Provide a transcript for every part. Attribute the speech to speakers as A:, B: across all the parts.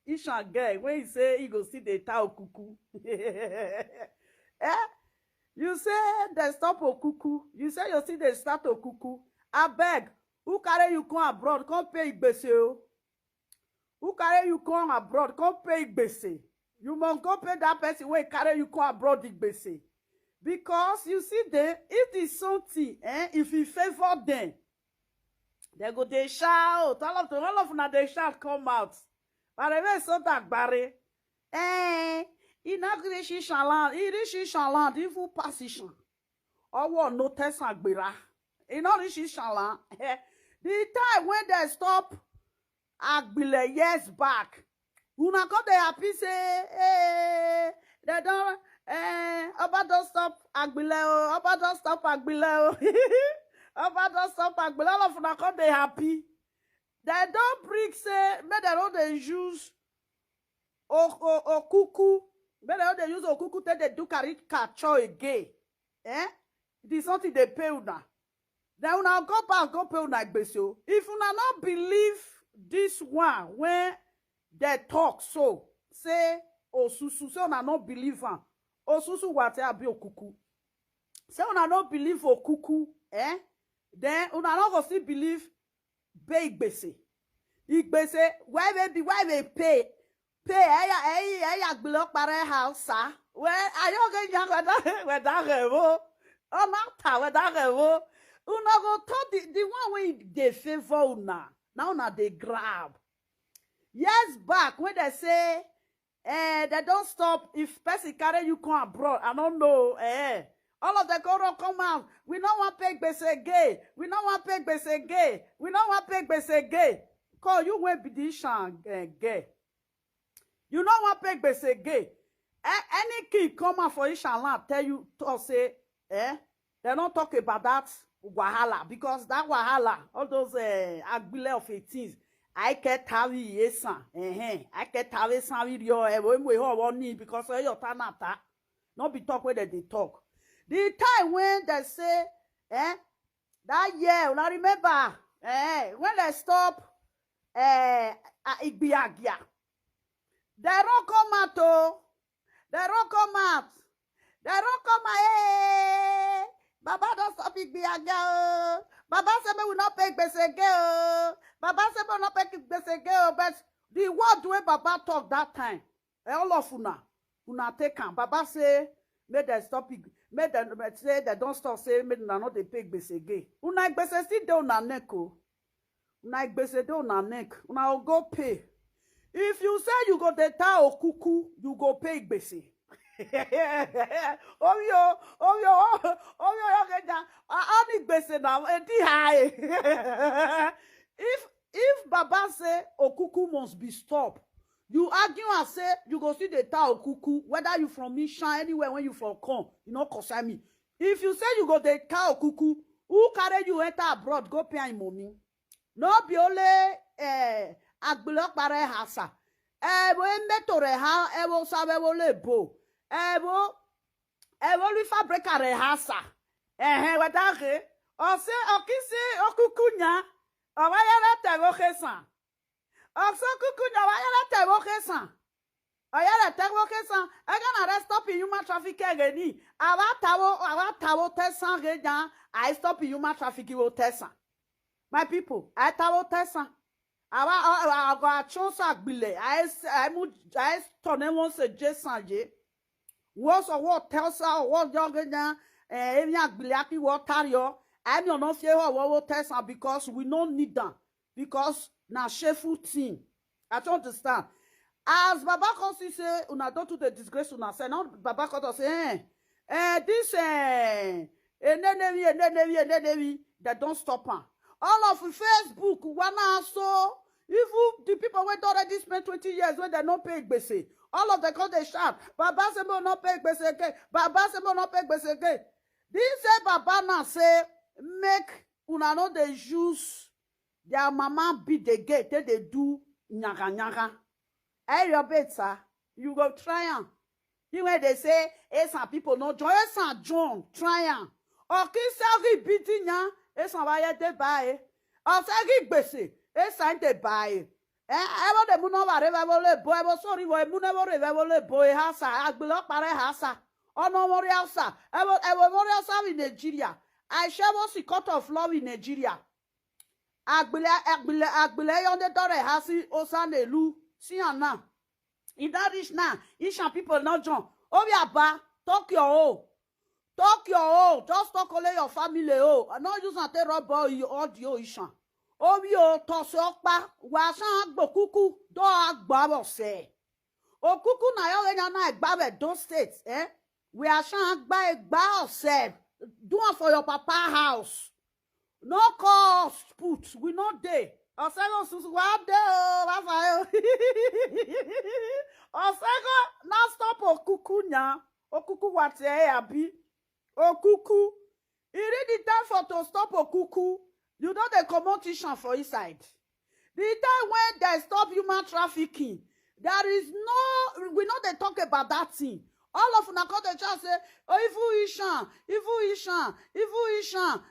A: Ishan girl, when he say he go see the tao cuckoo. Eh? You say they stop okuku. You say you see they start okuku. I beg. Who carry you come abroad? Come pay igbese o. Who carry you come abroad? Come pay igbese. You must go pay that person wey carry you come abroad igbese. Because you see them, if it's something, if you favor them, they go they shout. All of them they shout come out. But if it's so that barry, he not reach land. He reach land. If you pass it, or what no test agbera. He not reach land. The time when they stop agbile years back, una come they happy say, they don't. Oba don't stop agbile o. Oba don't stop agbile o. Oba don't stop agbile. All of them come they happy. They don't bring say, but they don't they use okuku. But they don't they use okuku till they do carry catcho again. It is something they pay una. Then una go back go pay una gbese. If una not believe this one when they talk so say osusu say una not believe am. Osusu wate abi okuku. Say una not believe okuku, then una not go still believe pay igbese. Igbese why they pay block para house where are you going with that revo? Oh not with that revo. Una go talk the one way they favor una. Now una they grab. Years back when they say they don't stop if person carry you come abroad. I don't know. All of the go come out. We don't want pay gbese gay. We don't want pay gbese gay. We don't want pay gbese gay. Call you won't be this gay. You don't want pay gbese gay. Any kid come out for Ishan tell you to say, they don't talk about that wahala because that wahala, all those agbile of 18s. I can't have Esan. I can't have Esan with your when we all need because of your tanata. Not be talk where they talk. The time when they say, that year, when I remember, when they stop, Igbiagia. They don't come out, oh. They don't come out. They don't come out, Baba don't stop Igbiagia, oh. Baba said we will not pay gbese girl. Baba said we will not pay gbese girl. But the word way Baba talk that time, all of una take am. Baba say, make them stop it. Make them say they don't stop saying make them not they pay gbese girl. Una gbese still dey una neck oh. Una gbese dey una neck. Una go pay. If you say you go dey tell okuku, you go pay gbese. Oh yo, I need gbese now. High. If Baba say okuku must be stopped, you argue and say you go see the tell okuku whether you from Ishan anywhere when you from come, you know concern me. If you say you go the tell okuku, who carry you enter abroad go pay him money? No be only agbelok bare hasa. Ebo metore ha ebo sabe wole bo. Ebo lui fabrique a rehasa. Wadake. O se okisi okukunya. O wayara tego kesan. O se okukunya wayara tego kesan. O yara tego kesan. E gonna rest stop in human trafficking again. Awa tawo tesan rejan. I stop in human trafficking wo tesan. My people, I tawo tesan. Awa go a chonsa gbile. I turn won se Jason je. What's a what tells her what younger than any blacky water yo? I'm not fear what tells her because we don't need them. Because now shameful thing. I don't understand. As Baba Kosi say, una don't do the disgrace una say, now Baba Kosi say, this enemy, they don't stop her. All of Facebook, one so even the people went already spent 20 years when they not pay gbese. All of them call they shout, Baba Sebo not pay gbese again. Baba Sebo not pay gbese again. This say Baba now say, make una know they use their mama beat the gate, they do nyaga. Hey, your better, you go try am. You when they say, some people no join, Esan John, try am. Or kisari beating ya, Esan waya de buy. Or sagi gbese, Esan de buy. Evo de muno va revole bo evo sorry wo muno evo revole bo e hasa agbelo pare hasa ono mori hasa evo mori hasa in Nigeria I share was the court of law in Nigeria agbele yonde dore hasi osanelu si ana in that rich now Ishan people not John obi aba talk your own just talk only your family not use and take rubber audio Ishan obi o tosi okpa wa san agbo kuku do agba bo se okuku na yo enya na egba be do state we are san egba ose do am for your papa house no cost put we not dey osego susu wa dey o wa fa osego na stop okuku nya okuku what abi okuku e ready time for to stop okuku. You know they comot Ishan for inside. The time when they stop human trafficking, there is no, we know they talk about that thing. All of them come to church say, oh, evil Ishan,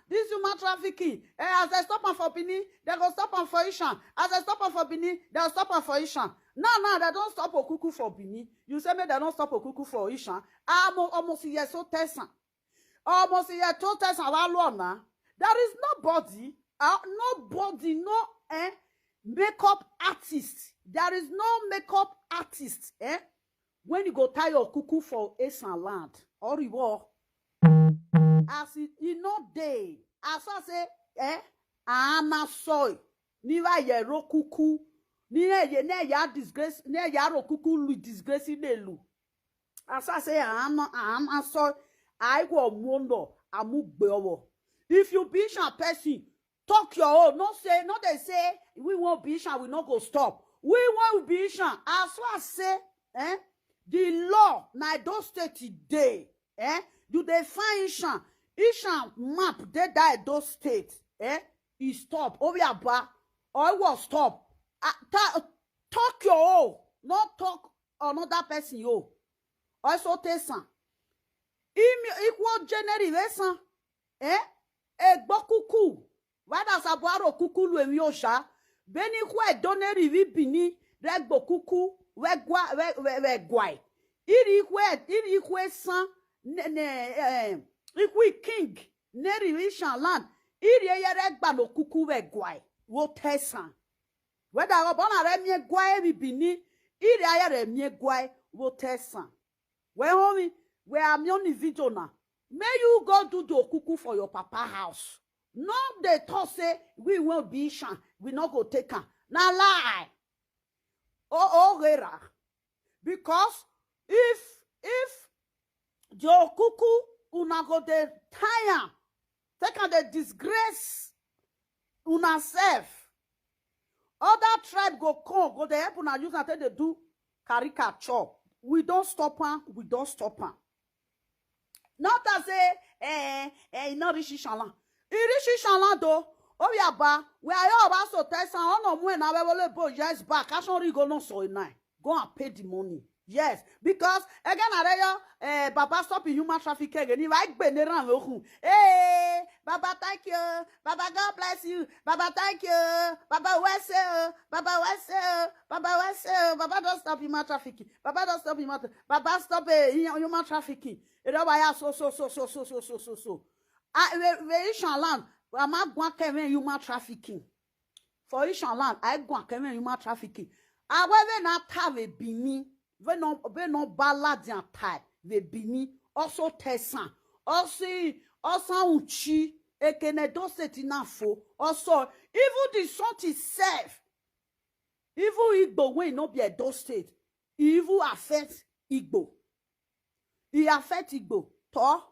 A: this human trafficking. As they stop them for Bini, they go stop them for Ishan. As they stop them for Bini, they go stop them for Ishan. No, they don't stop Okuku for Bini. You say me they don't stop Okuku for Ishan. Almost here so tessan. Almost here so tessan. There is nobody, no makeup artist. There is no makeup artist, when you go tie your cuckoo for Esan land, or you walk, as it no day, as I say, ama soy, niva yero cuckoo, ne ya disgrace, ne yaro cuckoo lu disgrace lu. As I say, ama soy, I go mondo, amu beowo. If you be Ishan person, talk your own. Not they say we won't be Ishan, we not go stop. We won't be Ishan. As I say, the law na those state today, do they find Ishan map they die those state, he stop. Obiaba, or it will stop. Talk your own, not talk another person yo. Also Tesan. Equal generation, Egbokuku, wada sabuaro kuku lu emi osha, beni kwa doneri vi bini, regbokuku, wegwai. Iri kwe san, ikwi king, neri Ishan land, iri regba no kuku wegwai, wo tesan. Weda wabona remye gwai vi bini, iri remye gwai, wo tesan. We homie, we are mioni video na. May you go do the okuku for your papa house. No, they talk say we won't be Ishan. We not go take her. Now lie. Rera. Because if the okuku una go de tire, take her the disgrace una self. Other tribe go come, go the help una use until they do caricature. We don't stop her. We don't stop her. Not to say, not rich Ishan. Rich Ishan though. Obiaba, we are all about to test and on when I will go years back. I shall go no so nine. Go and pay the money. Yes, because again, I Baba stop in human trafficking again. If I bend around, hey, Baba, thank you. Baba, God bless you. Baba, thank you. Baba, what's up? Baba, what's up? Baba, what's up? Baba, don't stop human trafficking. Baba, don't stop human. Baba, stop human trafficking. So. We Ishan land. I'm not going to human trafficking. For Ishan land, I go and human trafficking. I will not have a bini. We no ballad and tie. The bini also tesan. Also uchi. Ekene don't set enough. Also, even the son itself. Even Igbo will not be a dose state. Evil affects Igbo. He affect Igbo. To.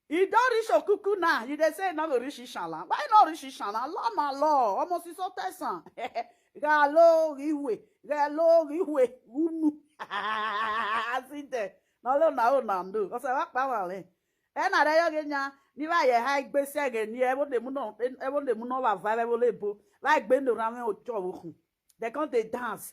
A: He don't reach Okuku now. He dey say not go reach Ishala. Why not reach Ishala? Law na law. Almost is so tesan. Galo iwe. Unu. See there. No na ndo. Cause I walk power le. Na dey yogenya. Ni ba ye high gbese again. Ni ebo de mu no wa vibe ebo lebo. Like bend around ojo okun. They come they dance.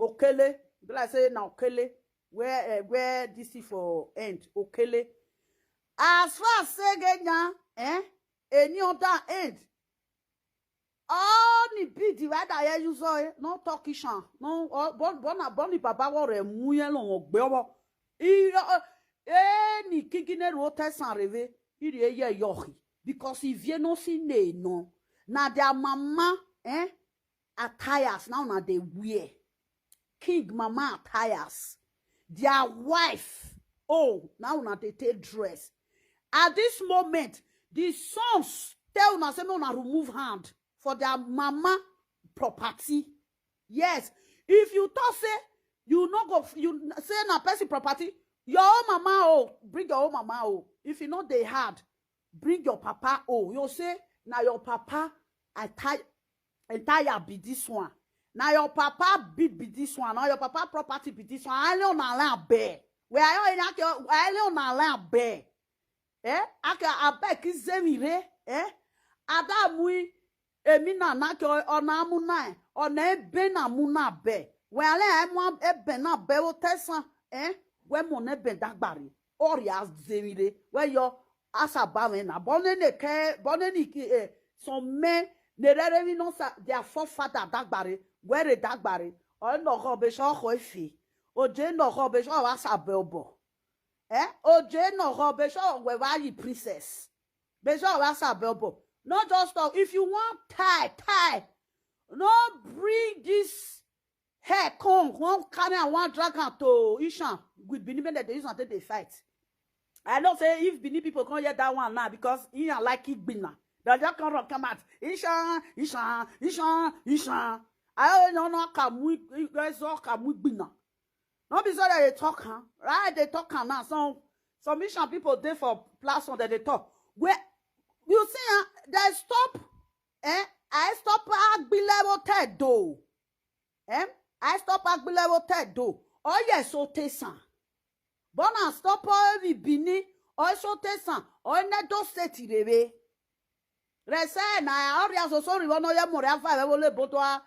A: Okele. Be like say na Okele. Where this is for end. Okele. As far as say Genya, any other end. All the big divide I you saw no Turkish no bon papa wa re muye lo gbe obo ni kikine ro tesan reve iri ye yohi because if you no see no na their mama attires now na they wear king mama attires their wife now na they take dress at this moment the sons tell una say una remove hand for their mama property. Yes. If you talk say you not go you say na person property, your own mama bring your own mama if you know they had, bring your papa you say now your papa entire be this one. Now your papa be this one. Now your papa property be this one. I don't allow bear. Where I don't allow bear. I beg is zemire. Adamui Emina na ko ona amuna ona ebe na muna be we ale emu ebe na be o tesan we mo na be dagbare ori as zemire we yo asaba we na bonne ni ki some men ne rere we no sa their forefather dagbare where the dagbari or no ho be sho ho fi oje no ho be sho wa sabelbo oje no ho be sho we wa yi princess be sho wa sabelbo. Not just talk. If you want tie no bring this hair come one carry and one dragon to Ishan with Benin men that they use until they fight. I don't say if Benin people can't hear that one now because Ian like it Bina. They just come out. Ishan. I don't know come guys all come Bina. Not be so that they talk, huh? Right? They talk now. Some Ishan people there for platform that they talk. Where you see, they stop. I stop at below Tedo. I stop at below Tedo. Oh yes, so Tessan. Bona stop every Bini. Oh so Tessan. Oh nedo seti rebe. Rese na area so sorry. One ya more afa evole botoa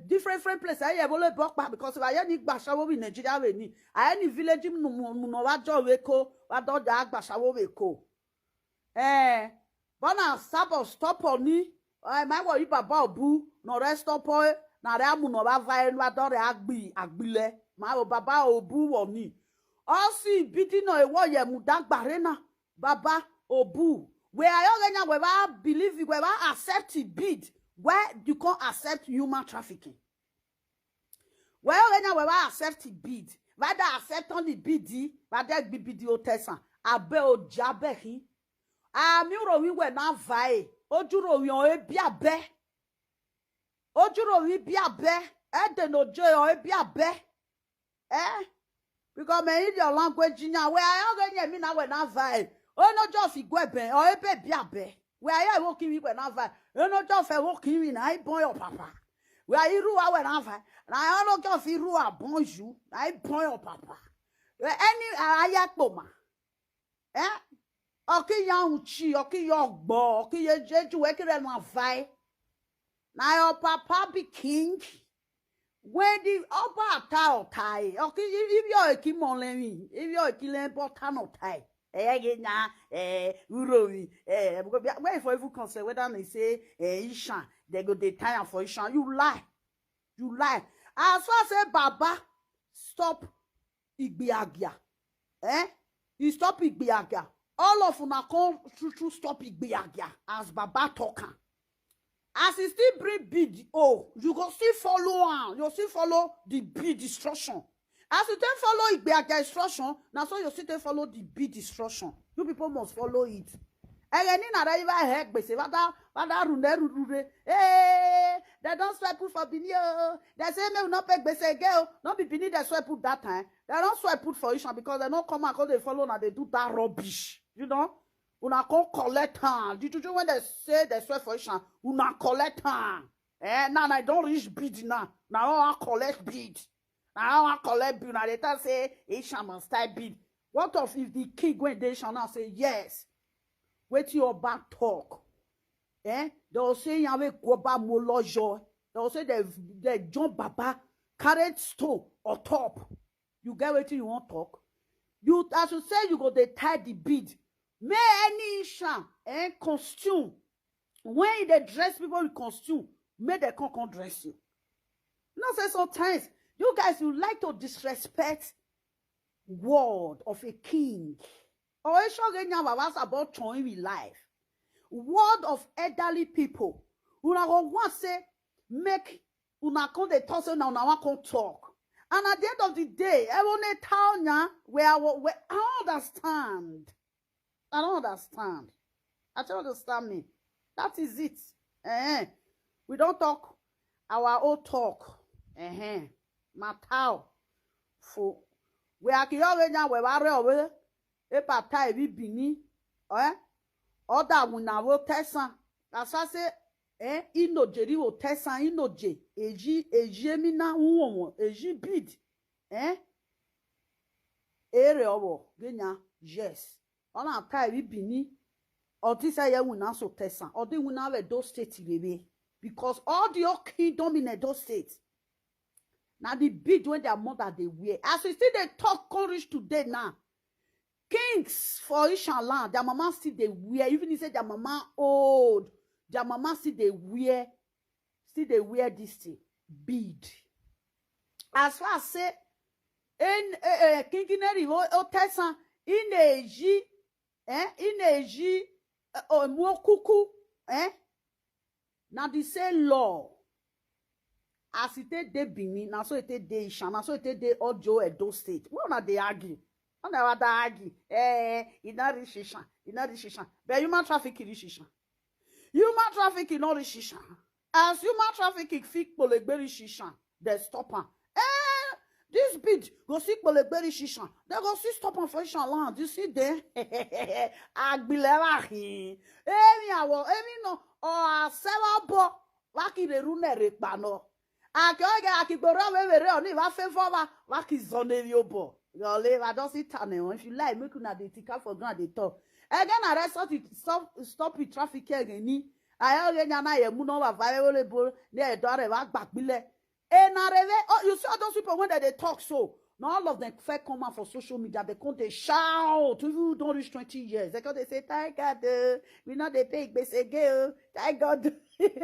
A: different place. I evole bokpa because I any bashawo in Nigeria we ni. I any village no wajo weko wado da bashawo weko. Bona stop on ni. My boy, Baba Obu, no rest up, na Ramu no Bava, and Wadore Agbile, my Baba Obu or me. All see beating no a warrior Mudak Barena, Baba Obu. Where I where I believe where I accept it bid, where you can't accept human trafficking. Where I accept it bid, where I accept only BD, but that be BD Otessa, Abel Jabehi. Amiro we were not vae. Ojuro we on ebiabe. Ojuro we biabe. Ede no joy on ebiabe. Because me in your language now where I don't mean I were not vae. Oh no just igwebe or ebe biabe. Where I walking we were not vae. Oh no just walking in I boy your papa. Where you I were not vae. And I don't just you a bonjour. I boy your papa. Where any ayatoma. Okay, young chi, okay, your boy, okay, your judge, working and one fight. Now your papa be king. When the upper towel tie, okay, if you're a kimon, if you're a killing potano tie, Urovi, wait for every concert, whether they say, Ishan, they go the time for Ishan, you lie. As far as say, Baba, stop Igbiagia, you stop Igbiagia. All of una come to stop Igbiagia as Baba talker. As he still bring bid, you go still follow on. You still follow the bid instruction. As you then follow Igbiagia instruction, now so you still follow the bid instruction. You people must follow it. And then in a river head, they say, they don't swipe put for Binio. They say, no, not peg, they say, girl, not be Bini, they swipe put that time. They don't swipe put for Ishan because they don't come and they follow and they do that rubbish. You know? Una can't collect hand. Did you when they say they swear for Ishan? Una collect hand. Now I don't reach bid now. Now I collect bid. Now I collect bid. Now they say Ishan must type bid. What of if the king went there Ishan now say yes? Wait your back talk. They'll say Yahweh Goba Molojo. They'll say they John Baba carrot stone or top. You get what you want talk? You as you say you go they tie the bead. May any Ishan costume. When they dress people with costume, may they can't dress you. You know, say sometimes you guys you like to disrespect word of a king. Or about trying with life. Word of elderly people. Una go want say make una come they talk now una want talk. And at the end of the day, I want to tell you where I understand. I don't understand. I don't understand me. That is it. We don't talk our own talk. Matao. For we are here now. We are e pata e bini oda wuna wo tesan asase inoje ri wo tesan inoje eji emi na won eji bid ere owo genya yes ona ta e bini odi say ye wuna so tesan odi wuna we do state bebe because all the kingdom in Edo state now the bid when their mother they wear as we still they talk courage today now. Kings for Ishan land, their mama still they wear, even if say their mama old, their mama still they wear this thing. bid. As far as say, in kinkineri o tesan ineji kuku na the same law as it de Benin, na so it de Esan, na so it de Ojo Edo State. What na they argue? What na they argue? It not reach Esan, it not reach Esan. But human trafficking reach Esan. Human trafficking not reach Esan. As human trafficking fit polegbe reach Esan, they stop am. This bid go see polegbe Esan. They go see stop am for Esan land. You see there? Agbilera hi. Emi awo, emi no o asewa bo. Waki de rune rekpano. Akioge akibora wewere oni wa favor waki zone yobo. Your live I don't see tane. If you like, make una dey tika for ground dey talk. Again, I resort it stop it traffic again. I already na ye mu no wa valuable ne dore wa gbakbile. Oh, you see all those people when they talk so. Now all of them fair come out for social media. They come they shout. You don't reach 20 years. They come they say, thank God, we know they pay base again. Thank God. Even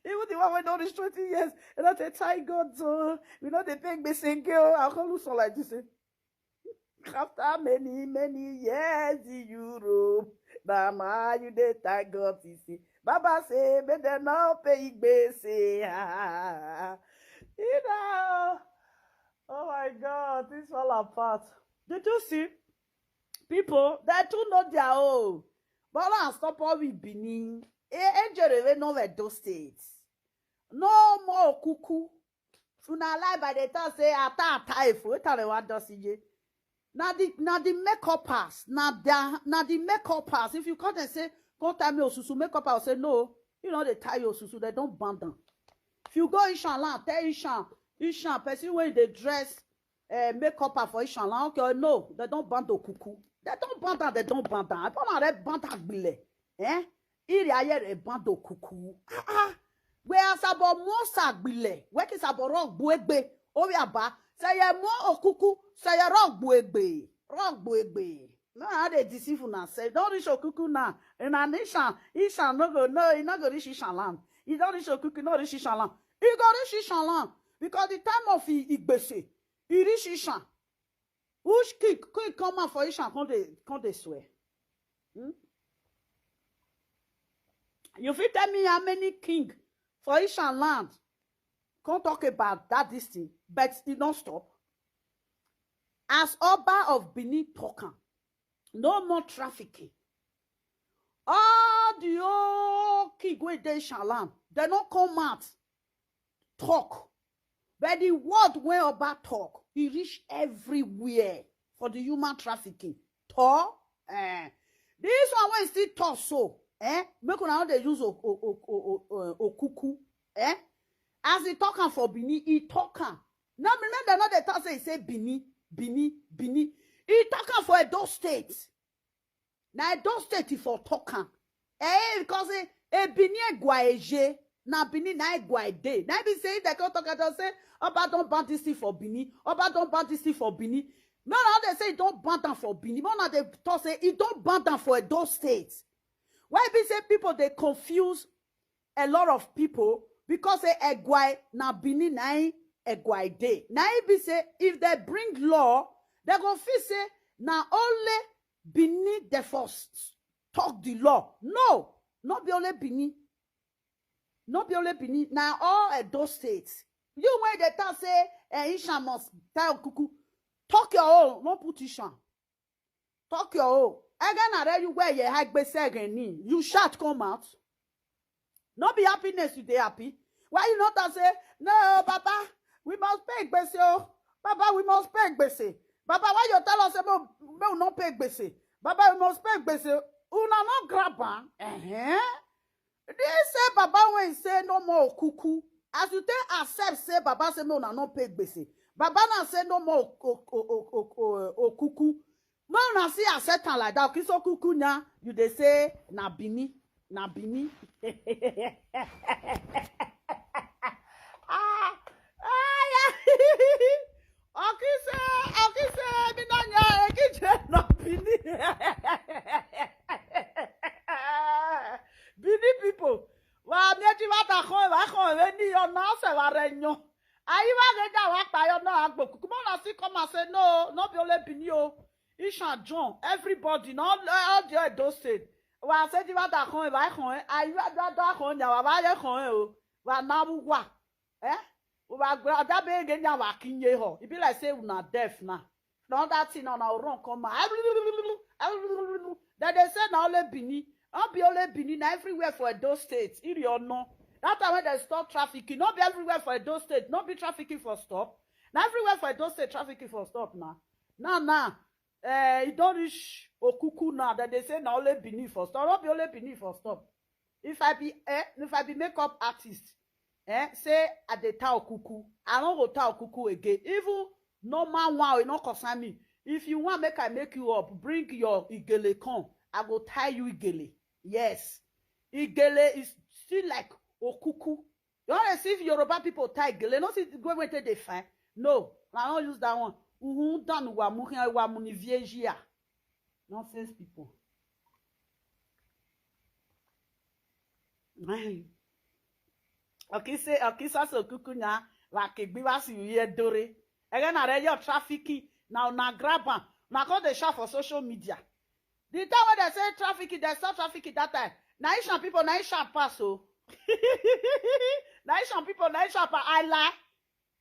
A: the one when don't reach 20 years, they don't say, thank God, we know they pay base again. I'll call you so like this. After many years in Europe, now you dey thank God to see. Baba say, but they not pay base. You know. Oh my God, this all apart. Did you see? People, they too know their own. But now stop all with Benin. Enjoy no Edo States. No more cuckoo. Una lie by the time say ata if we tell you what does it. Now the makeup pass. Now the makeup pass. If you come and say, come tell me Osusu makeup pass, say no. You know they tie your Osusu, they don't band them. If you go Ishan, tell Ishan, person when they dress makeup for Ishan, okay, no, they don't band the cuckoo. They don't band that, they don't band that. I don't know, they band that bile. Il y a hier band the cuckoo. Where about most bile? Where is about rock buegbe? Oh, yeah, ba. Say ya more cuckoo, say ya rock buegbe. Rock buegbe. No, how they deceive you now. Say, don't reach your cuckoo now. And an Ishan, no go, no, you not go reach Ishan land. You don't reach your cuckoo, no reach Ishan land. You go reach Ishan land. Because the time of Igbese, he reach Ishan. Which king come out for Ishan, can't they swear? You fit tell me how many king for Ishan land can't talk about that this thing, but it don't stop. As Oba of Benin talking, no more trafficking. All the old king wey dey Ishan land, they don't come out talk. But the word when Oba talk, he reach everywhere for the human trafficking. Talk, this one when still talk so, make una how they use okuku, as he talking for Bini, he talking. Now remember not the talk say he say Bini. He talking for Edo State. Now Edo State he for talking. Because Bini Gwaeje. Na Bini na Egwaide. Na be say they can talk and say, Oba don't ban this thing for Bini. Oba don't ban this thing for Bini. No, now they say don't ban them for Bini. But now they talk say it don't ban them for those states. Why be say people they confuse a lot of people because say Egwai na Bini na Egwaide. Now be say if they bring law, they go feel say na only Bini the first talk the law. No, not be only Bini. Not be only Benin, now all those states. You when they tell say Ishan must tell cuckoo. Talk your own, not put Ishan. Talk your own. Again, I read you where you had best again. You shout come out. Not be happiness you they happy. Why you not say, no, Papa, we must pay Bese. Papa, we must pay Bese. Papa, why you tell us about we not pay Bese? Papa, we must pay Bese. Una not grab. They say Baba when say no more cuckoo. As you tell accept say Baba say no na no pay bese. Baba na say no more cuckoo. No na see accept like that. Kiso cuckoo na you they say na Bini. Okay say me na nya ekije na Bini. Bini people, wa meji wa ta ko wa ko we ni yo na se Ayiwa Geja wa payo no agbo. Come on, see come and say no, not be only Binio. Ishan John, everybody, not all the those state. Wa say di wa da kon ba kon. Ayiwa da kon ya wa ba ye kon o. Wa na bu wa. Wa gba da be Geja wa kinye ho. It be like say una deaf na. Now that thing on our run come. That they say na only Bini. Not be only Benin, everywhere for those states. If you know, that time when they stop trafficking, not be everywhere for those states, not be trafficking for stop. Now everywhere for those states, trafficking for stop now. It don't reach Okuku now that they say now only Benin for stop. Not be only Benin for stop. If I be makeup artist, say at the town Okuku, I don't go town Okuku again. Even normal one, it not concern me. If you want I make you up, bring your igele come. I go tie you igele. Yes. Igele is still like Okuku. You want to see if Yoruba people tie igele? No, see go wait till they find. No, I don't use that one. Done wa muhin wa muniviejia. Nonsense people. Okay, say so kukunya wa kegbi wa si ye dore. Again, I read your trafficking. Now grab am. Now call the shop for social media. The time when they say trafficking, they stop trafficking that time. Now Asian people, now Asian pass so. Now Asian people, now Asian pass. I lie.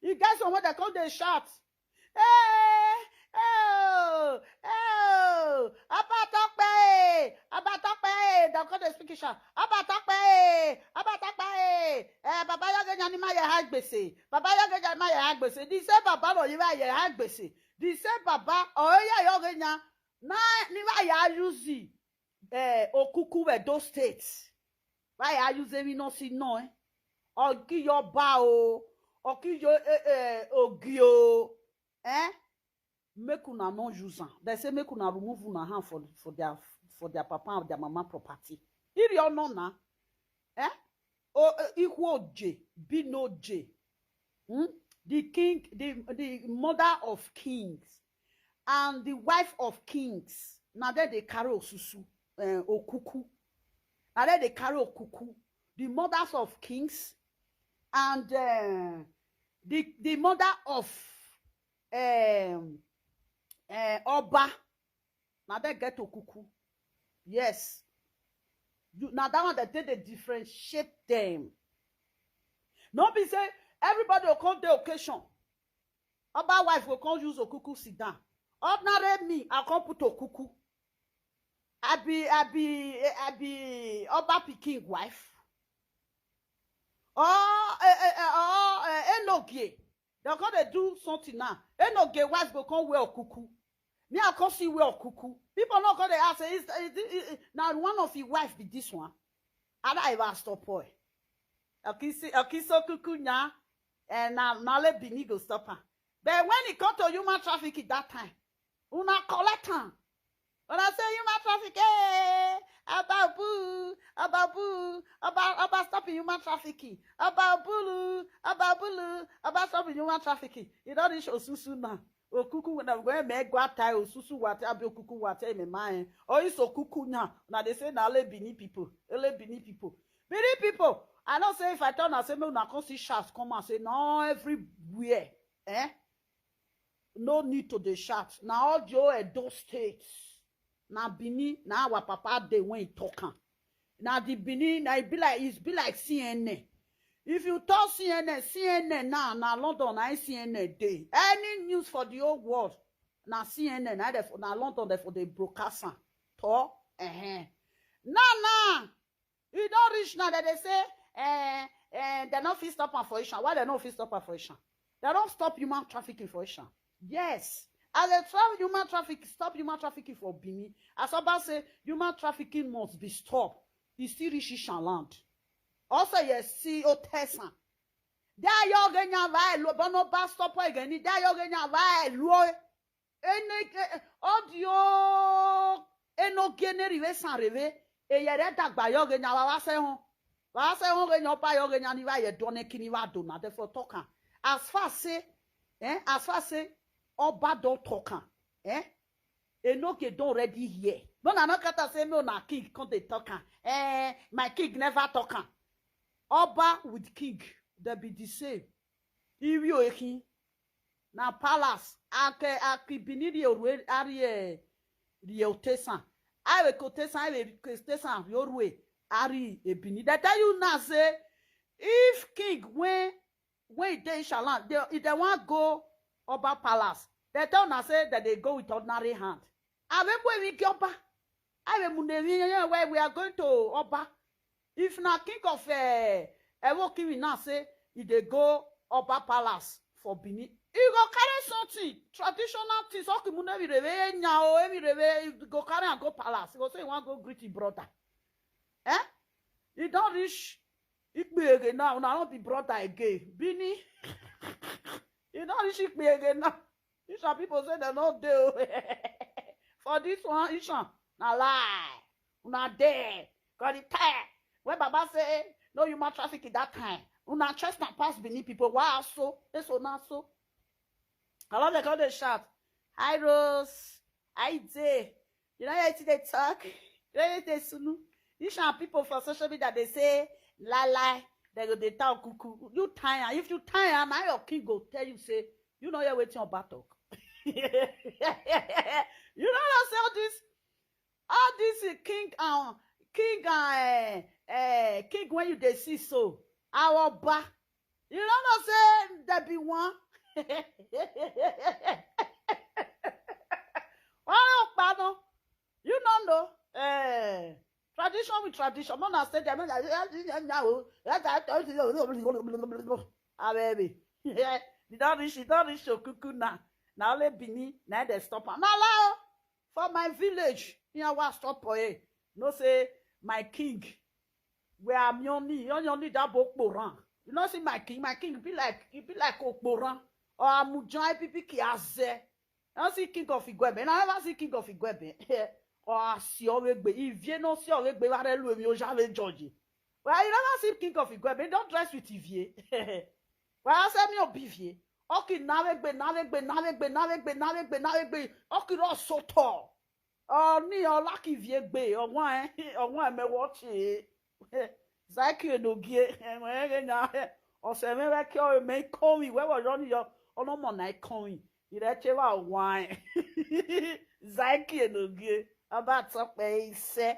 A: You guys know what they call the shots. Abatokpe. They call the speaking shot. Abatokpe. Baba Yaga Yanima Yagbese. Baba Yaga Yanima Yagbese. This say Baba no Yiva Yagbese. This say Baba, oh yeah, Yoganya. Na niwa ya use Okuku we those states. Why ya use me no see no Ogi yo ba o. Ogi yo ogi o. Make una no use am. They say make una remove una hand for their papa and their mama property. If you know na, equal J, be no J. The king, the mother of kings, and the wife of kings. Now that they carry Osusu, Okuku. Now that they carry Okuku, the mothers of kings, and the mother of Oba. Now they get Okuku. Yes. Now that one that they differentiate them. No be say everybody will come the occasion. Oba wife will come use Okuku sit down. Ordinary me, I come put Okuku. I be Oba pikin wife. Enoge. They're gonna do something now. Enoge wife will come wear Okuku. Me, I can't see wear Okuku. People not gonna ask, now one of your wife be this one. I don't ever stop boy. Okay, so Kuku now, and now let Bini go stop her. But when it comes to human trafficking that time, una collect her. When I say human trafficking, about stopping human trafficking, about stopping human trafficking. You don't reach Osusu now. Okuku when I'm going make what tie Osusu what abi Okuku what me mind. Oh, it's Okuku now. Now they say now let Bini people. Bini people. I don't say if I turn and say me una come see shots come and say no everywhere. No need to the shots. Now all Joe those states. Now Bini, now our papa they when he talking. Now the Bini, now it be like CNN. If you talk CNN now London, I CNN day. Any news for the whole world, now CNN, now London, therefore they broadcast. Talk, Now, you don't reach now that they say, they not fit stop for Ishan. Why they not fit stop for Ishan? They don't stop human trafficking for Ishan. Yes. As a human trafficking, stop human trafficking for Bini. As Oba say, human trafficking must be stopped. It's still reach Ishan land. Also, yes, see, Tesan. There you gonna vai lo, but no bad stop again. There you gonna vai lo. Audio, eno gene rive san rive. E yere dagba yo gonna wa se hon. Wa se hon gonna pa yo gonna ni va ye done kini va do na therefore talk. As far say, Oba don't talk. Enoke don't ready here. No, na no kata say me na king come dey talk. My king never talk. Oba with king, they be the same. Ivio ekin. Na palace. Ake binidi orwe ari Esan. I will Esan Yorwe Ari Ebini. They tell you now say if king when they shall they want go Oba palace. They tell now say that they go with ordinary hand. I where we are going to Oba. If na king of Ewo king now say if they go Oba palace for Bini. You go carry something, traditional things. Okay, you never reve nyao, every reve go carry and go palace. You go say you want to go greet your brother. Eh? You don't reach. It be again now. Now not be brother again. Bini. You don't reach it be again now. These are people say they not do. For this one, Ishan, na lie. Una there. Got it tired. When Baba say no human traffic at that time. Una trust and pass Bini people. Why so? This one not so. I love they call they shout. Hi Rose. Hi Day. You know how they talk? You know how they sunu? These are people for social media, they say, la, they talk cuckoo. You tire. If you tire, now your king go tell you, say, you know you're waiting on battle. You know what I say? All this king when you they see so. Our ba. You know what I say? There be one. Pardon. You don't know. Tradition with tradition. No, I said, baby. You don't reach your cuckoo now. Now let Bini, now they stop. Now, for my village, here I stop for it. No say, my king, where I'm only that book. You know, see my king be like Okboran. Or Amujan pipi ki aze. I see king of Igwebe. I never see king of Igwebe. Or si Owegbe. If you no si Owegbe, what elu emi ojave Georgie. Well, you never see king of Igwebe. Don't dress with Ivie. Well, I say me obivier. Okay, Navegbe. Okay, not so tall. Oh, ni o lucky Viegbe. Or one me watch it. Zaki no gie. Or say me like you make call me. Where was running your no more night coin. You let you out wine. Zaki no gay. About something say.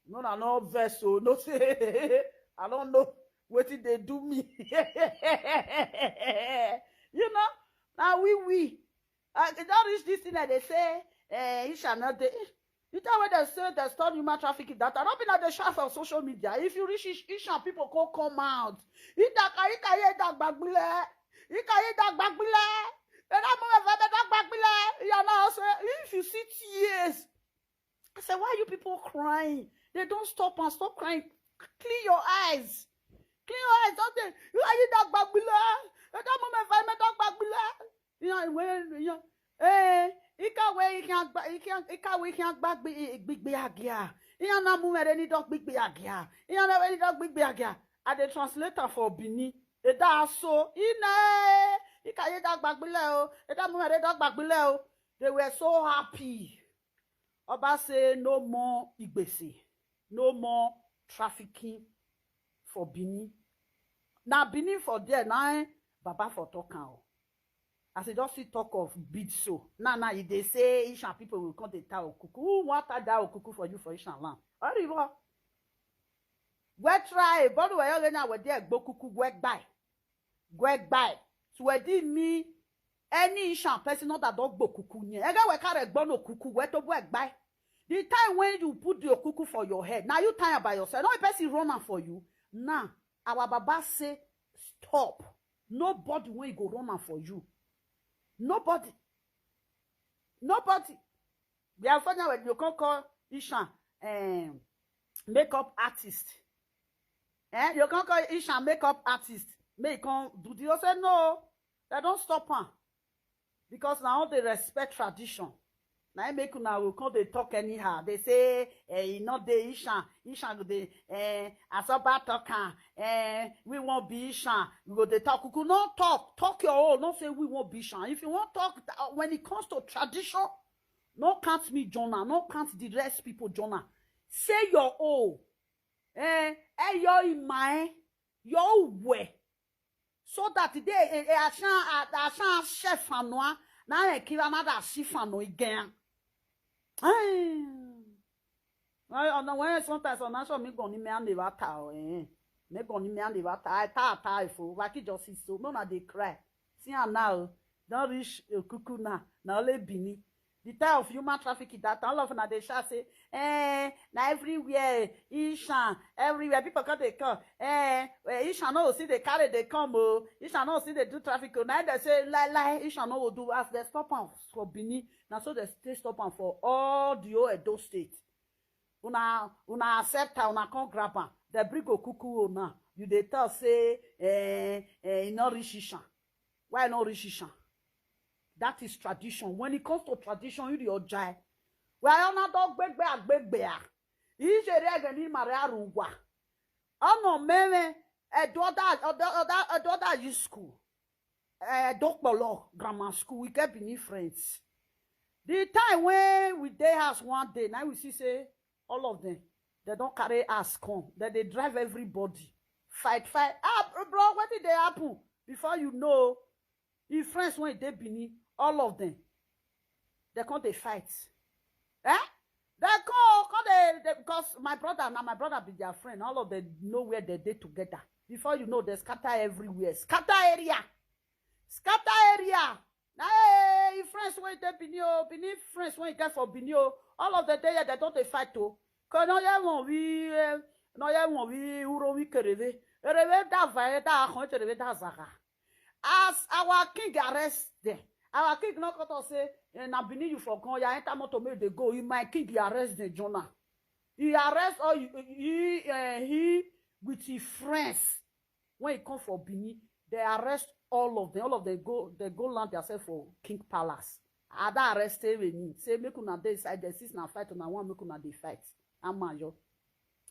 A: No vessel. No say. I don't know what did they do me. You know, now we. Don't reach this thing that they say, you shall not. You tell when they say they stop human trafficking that I don't be at the shelf of social media. If you reach Ishan, people come out. If you see tears, I say, why are you people crying? They don't stop and stop crying. Clean your eyes. Clean your eyes. Don't they? You are you dog bagbila? That moment if I met dog bagbila. You know when you we can't back big agia. You know move any dog big agia. You know any dog big agia. At the translator for Bini. It does so they were so happy. Oba say no more Igbese, no more trafficking for Bini. Now Bini for there now, Baba for talking. As they just see talk of bid so. Now they say Ishan people will come to tell Okuku. Who want that Okuku for you for Ishan land? Arriba. We try, but we are now with there go Kuku work by. So we did me any Ishan person not that dog go Kuku nye. Ega we carry no Kuku we to work by. The time when you put your Kuku for your head, now you tired by yourself. No person run for you. Now our Baba say stop. Nobody when go run for you. Nobody. We are finding when you can call Ishan makeup artist. You can call Ishan makeup artist. May come do the say no. They don't stop her. Because now they respect tradition. Now I make una will come they talk anyhow. They say not the Ishan go the Asoba talker. We won't be Ishan. We go they talk. We could not talk your own. Not say we won't be Ishan. If you want talk when it comes to tradition, no count me Jonah. No count the rest people Jonah. Say your own. Your in my your way. so that they ashan chef anoa na kiva na da sifano again. When sometimes on show me goni me and the water me goni me and the water I ta ifo waki just so no na dey cry. See am now don't reach kuku na only bini. The type of human trafficking that all of them they shall say, na everywhere, Esan, everywhere. People come, they come, Esan no see they carry, they come, Esan no see they do traffic. Now they say, lie, Esan no will do as they stop am for Bini. Now so they stop am for all the whole Edo state. Una accept her, una come grab am. They bring a cuckoo now. You they tell say, not reach Esan. Why not reach Esan? That is tradition. When it comes to tradition, you do jai. Well, not dog big bear. He's a reg in Maria Rungwa. Oh no, maybe a daughter you school. A dog below grammar school. We kept beneath friends. The time when we day house one day, now we see say all of them, they don't carry ass come. That they drive everybody. Fight. Ah, bro, what did they happen? Before you know, if friends when they beneath. All of them, they come they fight. They come because my brother be their friend. All of them know where they together. Before you know, they scatter everywhere. Scatter area. Now, hey, friends when they beneath friends when you get for Binio, all of the day they don't they fight too. Cause no ya won we uro we kereve. Kereve da va da khon kereve da zaka. As our king arrest them. Our king not got to say, na Bini you for con, ya enter motor make they go. My king he arrest the Jonah. He arrest all he with his friends. When he come for Bini, they arrest all of them. All of them go land themselves for King Palace. Ada arrest me. Say make una dey inside the 6 na fight una one make una dey fight. Amajo.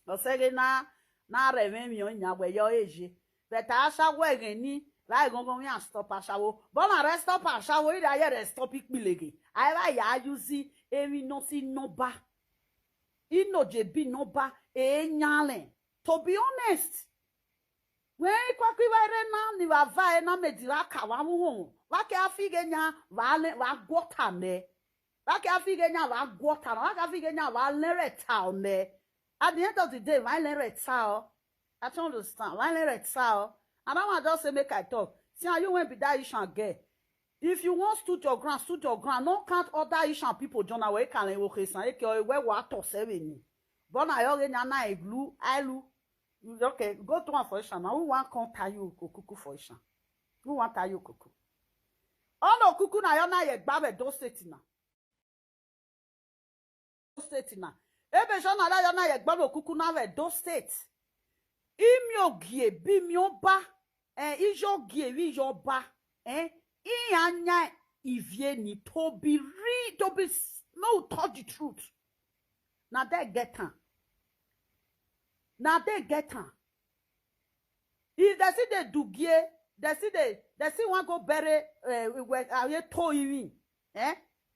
A: O say na reven mi onya we yo eje. But asha we ni like gongon yan stop ashawo. Bon arrest stop ashawo ida ye stop ikpilege. Aya ya use emi no si no ba. Ino jebi no ba e nyale. To be honest, when kwa kwire na ni wa va na medira ka wa hu. Wa ke afige nya wa gwota me. Wa ke afige nya wa gwota na wa ke afige nya wa lere ta me. At the end of the day, why lere ta? I don't understand. Why lere ta? I don't want to just say make I talk. See how you won't be that Ishan girl. If you want stood your ground. No count other Ishan people. John away can okay say where what to say me. But I already na igloo, ilu. Okay, go to one for Ishan. Now who want come tie you kuku for Ishan? Who want tie you kuku? Oh no, kuku na yona ye gbabe do state na. Do state na. Ebe John ala yona ye gbabe kuku na we do state. Imiogie bimioba ijogie wijoba ianya ivieni to be no tell the truth. Now they get her. If they see the dugie, they see one go bury where to even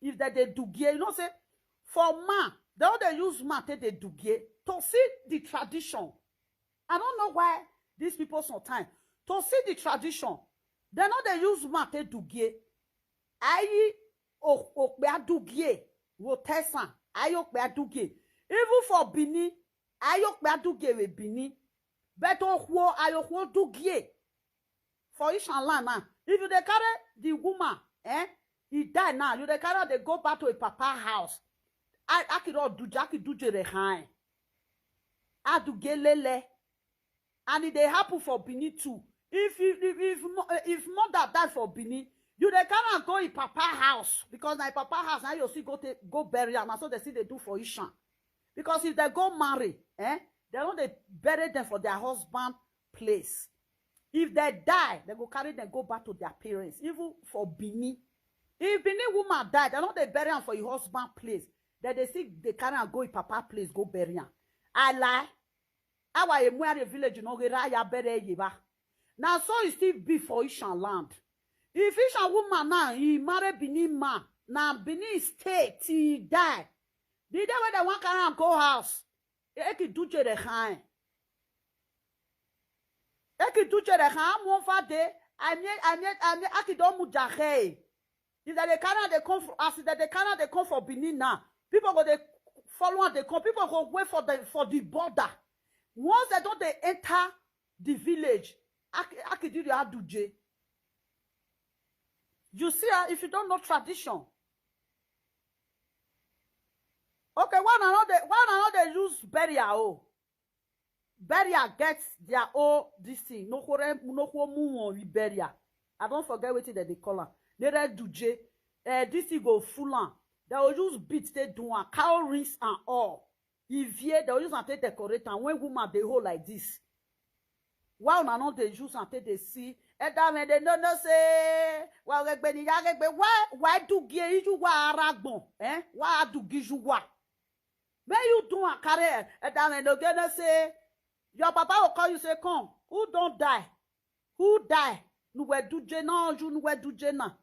A: if they dugie, you know say for man they all they use man take the dugie to see the tradition. I don't know why these people sometimes to see the tradition. They know they use mate dugie. Ayi okbe dugie wo tesan. Ayi okbe dugie. Even for Bini, ayi okbe dugie we Bini. But okwo ayi okwo dugie. For Ishan land now. If you they carry the woman, he died now. You they carry they go back to a papa house. I could all do Jackie do the high. I do gelele. And it they happen for Bini too. If mother died for Bini, you they cannot go in papa house because my papa house now you see go bury am. So they see they do for Ishan. Because if they go marry, they don't they bury them for their husband place. If they die, they go carry them go back to their parents. Even for Bini, if Bini woman died, they don't they bury them for your husband place. Then they see they cannot go in papa place go bury am. I lie. Awa emwe village no gera ya bere yiba. Now so it still be for Ishan land. If Ishan woman now he marry Bini man, now Bini state he die. The day when they want to go house, eki duje de khan. Eki duje de khan mo fa de Aki don't mujahe. If they cannot, they come for, as they cannot, they come for Benin now. People go they follow and they come. People go wait for the border. Once they don't, they enter the village. Aki do the aduje. You see, if you don't know tradition. Okay, one another use burial. Burial gets their own this thing. No Mumu burial. I don't forget what they call her. They read duje. This thing go full on. They will use beats they do one cow rings and all. If they will use and take decorate and when woman they hold like this. While another use and take they see. And then they don't say well why do give you aragbon? Why do give you what? When you do a career, and then they're gonna say, your papa will call you, say, come, who don't die? Who die? Nou we do jena, you we do jena.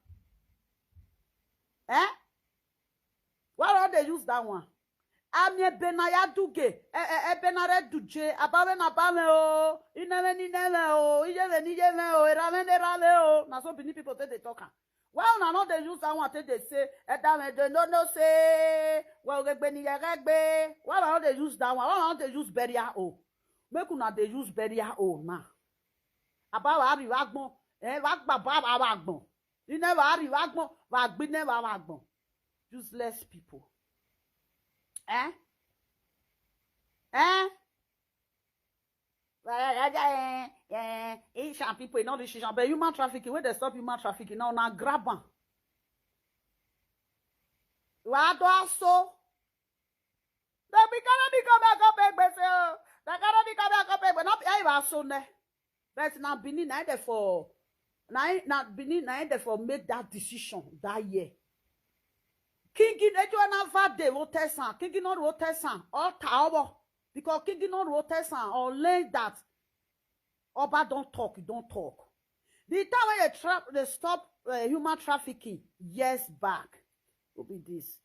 A: Why don't they use that one? Amye benaya duge, benare duje, abawe na bame o, ineme o, ijeve o, erale o. Na so bini people take the talker. Why not they use that one? They say, they no say, well, why not they use that one? Why not they use burial o? Make una they use burial o now. About Ari Wagmo, Wagbo. You never Ari Wagmo, Wagbi never Wagbo. Useless people. Asian people, not Asian, but human trafficking. When they stop human trafficking, now grab them. What do I so? They cannot become back up, they cannot become back up, but not I so ne. But now Benin, neither for not Benin, neither for make that decision that year. King in Edwana Vade Rotesan, King not Rotesan, all tower. Because King not Rotesan or learn that Oba don't talk, you don't talk. The time when they stop human trafficking years back, will be this.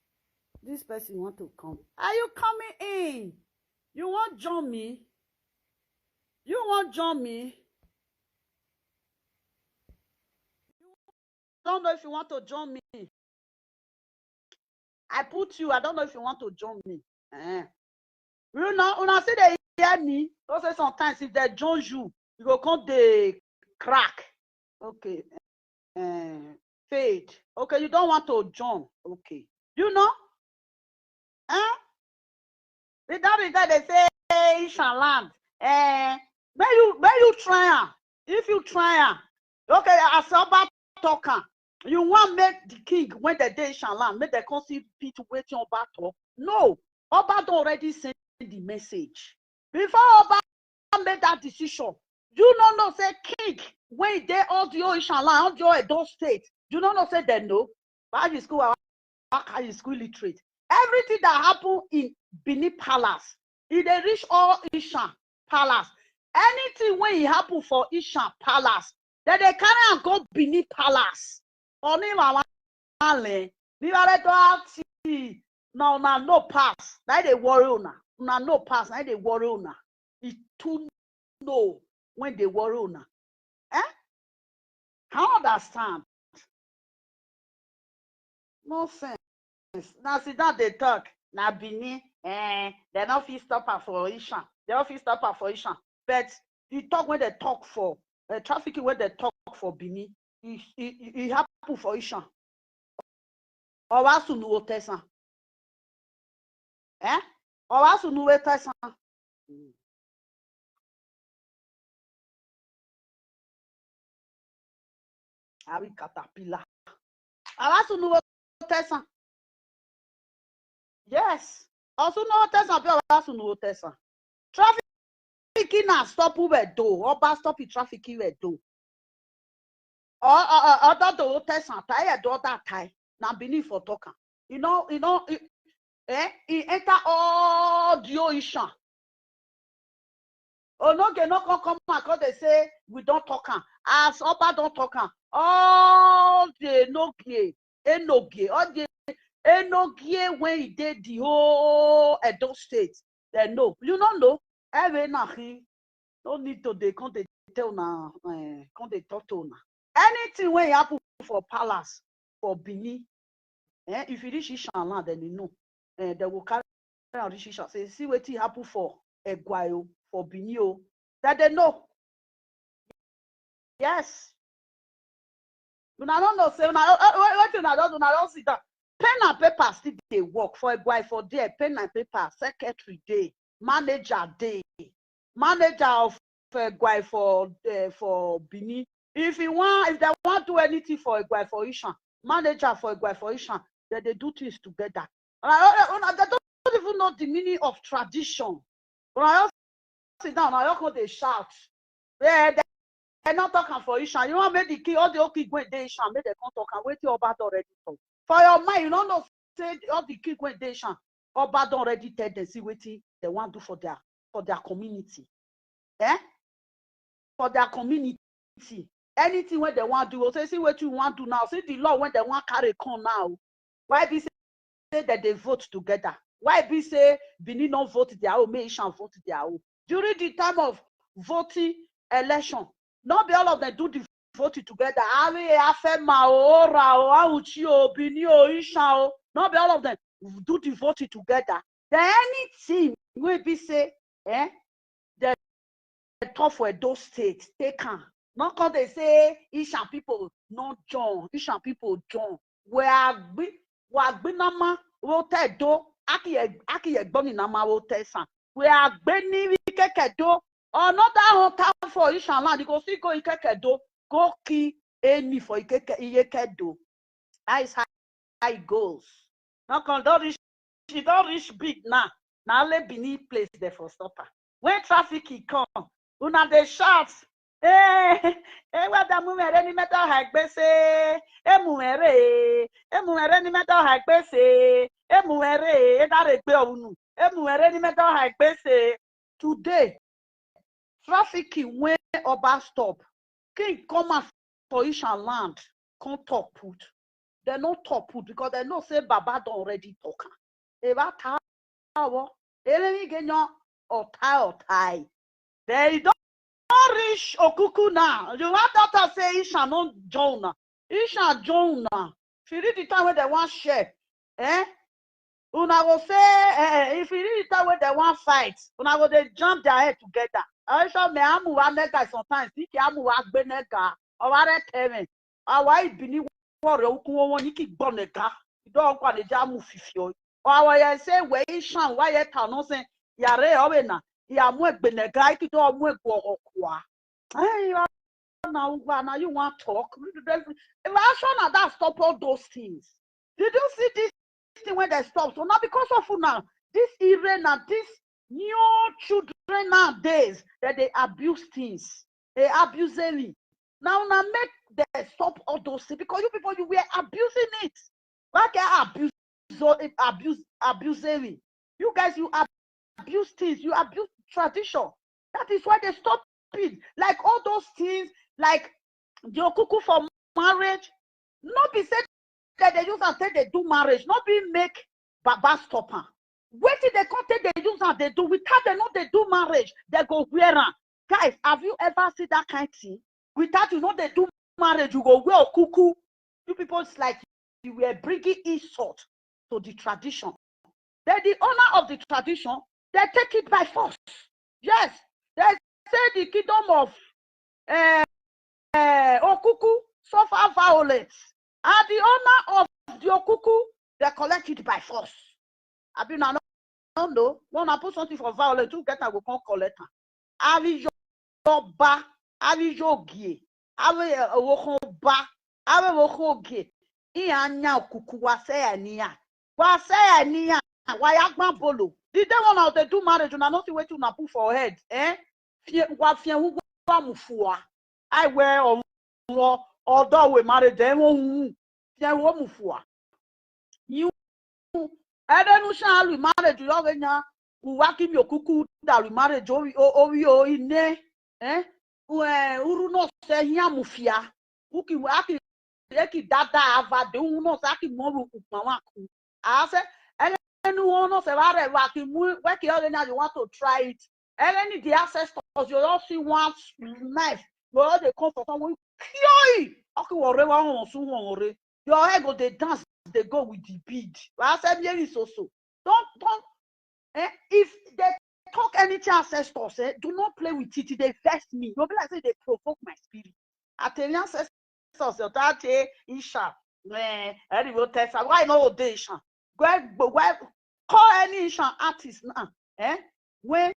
A: This person want to come. Are you coming in? You want join me? You want join me? I don't know if you want to join me. I put you. I don't know if you want to join me. You know, when I say they hear me, also sometimes if they join you, you go come the crack. Okay. Fade. Okay, you don't want to join. Okay. You know? Without they say Esan land. May you try. If you try, okay, as about talker, you want make the king when the day Esan land, make the council people waiting about talk. No, Oba already sent the message. Before Oba made that decision, you don't know say king when they all the Esan land, all the Edo state. You don't know say they know. Why is school? Why is school literate? Everything that happened in Benin Palace, if they reach all Esan Palace, anything when it happen for Esan Palace, then they carry and go Benin Palace. Only my land, no pass. Now they worry una. No pass. Now they worry una. It too no when they worry una. How understand? No sense. Now see that they talk. Now Benin, they don't feel stop her for Esan. They don't feel stop her for Esan. But the talk when they talk for trafficking when they talk for Benin, it happen for Esan. Or was to know Tessan. Or was to know Tessan. Ari caterpillar. I was to know Tessan. Yes. Also know Tessan, but I was to know Tessan. Trafficking and stop over do. Or bad stop the trafficking with do. Or other do Tessan. Tie do that tie. Now beneath for talker. You know, it enter all the Esan. Oh no, they no come because they say we don't talk. As Oba don't talk. All the Enogie, all the Enogie when he did the whole Edo state. They know. You don't know. Every nahi no need to they can't tell now. Can't they talk to now. anything when you happen for palace, for Bini, if you reach Ishan land, then you know. They will carry on reach Ishan. Say, see what happen for Egwayo, for Bini, that they know. Yes. When I don't know, say, when I don't see that. Pen and paper still they work for Egwayo for there. Pen and paper, secretary day, manager day, manager of Egwayo for Bini. If they want to do anything for Egwayo for Ishan, manager for Egwayo for Ishan, then they do things together. They don't even know the meaning of tradition. When I sit down, I don't they shout. They're not talking for Ishan. You want to make the key, all the key go they Ishan, make them come talk and wait till Oba already talk. For your mind, you don't know say all the key go they Ishan. Oba already tell them see what they want to do for their community. For their community. Anything when they want to do, say see what you want to do now. See the law when they want carry come now. Why be say that they vote together? Why be say Benin not vote their own, may Ishan vote their own? During the time of voting election, not be all of them do the voting together. Not be all of them do the voting together. Then anything will be say, the top for those states, they can. Not because they say Ishan people not join, Ishan people join. Wagbinama will tell do Aki Egboni Nama will tell San. We are Benny Kekedo. Another time for Ishan land, you go see go Ikekedo, go key any for Ikekedo. That is how it goes. Now, she don't reach big now. Now, let Bini place there for stopper. When traffic come, una they shout. What the Mumu any metal hike bese? Mumu any metal hike bese? Mumu that a beonu. Mumu any metal hike bese? Today, traffic when Oba stop. King come out for Ishan land. Come top put. They not top put because they know say Baba don't already talk. Eba tawo. Eleni genyo or tie. They don't reach Okuku now. You want that to say Isha no Jonah. Isha Jonah. If you read the time when they want share, una go say, if you read the time when they want fight, una go they jump their head together. I show me amu wa nega sometimes. Niki amu wa gbe nega. Oware teme. Awa ibini wore okuwo won niki gbo nega. Don't kwa leja amu fifio. Awa ye say we Isha wa ye ta no say yare owe na. Ya mu egbe nega iki do mu egbo okwa. Now you want to talk. Rational that stop all those things. Did you see this thing when they stop? So now because of now, this era now, this new children nowadays that they abuse things. They abuse it. Now make them stop all those things because you people you were abusing it. Like abusing. You guys you abuse things, you abuse tradition. That is why they stop it. Like all those things, like the okuku for marriage, not be said that they use and say they do marriage, not be make Baba stop her. Wait till they come take they use and they do. Without they know they do marriage, they go wear her. Guys, have you ever seen that kind of thing? Without you know they do marriage, you go wear okuku. You people, it's like you were bringing insult to the tradition. They're the owner of the tradition. They take it by force. Yes, they say the kingdom of Okuku suffer violence. And the owner of the Okuku, they collect it by force. I mean, I don't know. When I put something for violence, you get a go collect her. Avi Yoba, Avi Yogie, Avi Wokoba, Avi Wokogie. Ianya Okuku Wasea Nia. Why Agman Bolo? Did they want to do marriage? And I not see what you put for head. I wear although we married them. You I don't know we married you over working your cuckoo that we married Orio in ne uru no say Yamufia Uki Waki Dada Ava do no Saki Moru Mamaku. I said anyone knows about it, work you want to try it. And any the ancestors, you all see one knife, but they come for someone, Your head go they dance, they go with the beat. I said, yeah, it's also. Don't if they talk anything ancestors, do not play with it. They vex me. You'll be like say they provoke my spirit. I tell you ancestors, that Isha, anyway, why not they Isha? Call any Isha artist now. When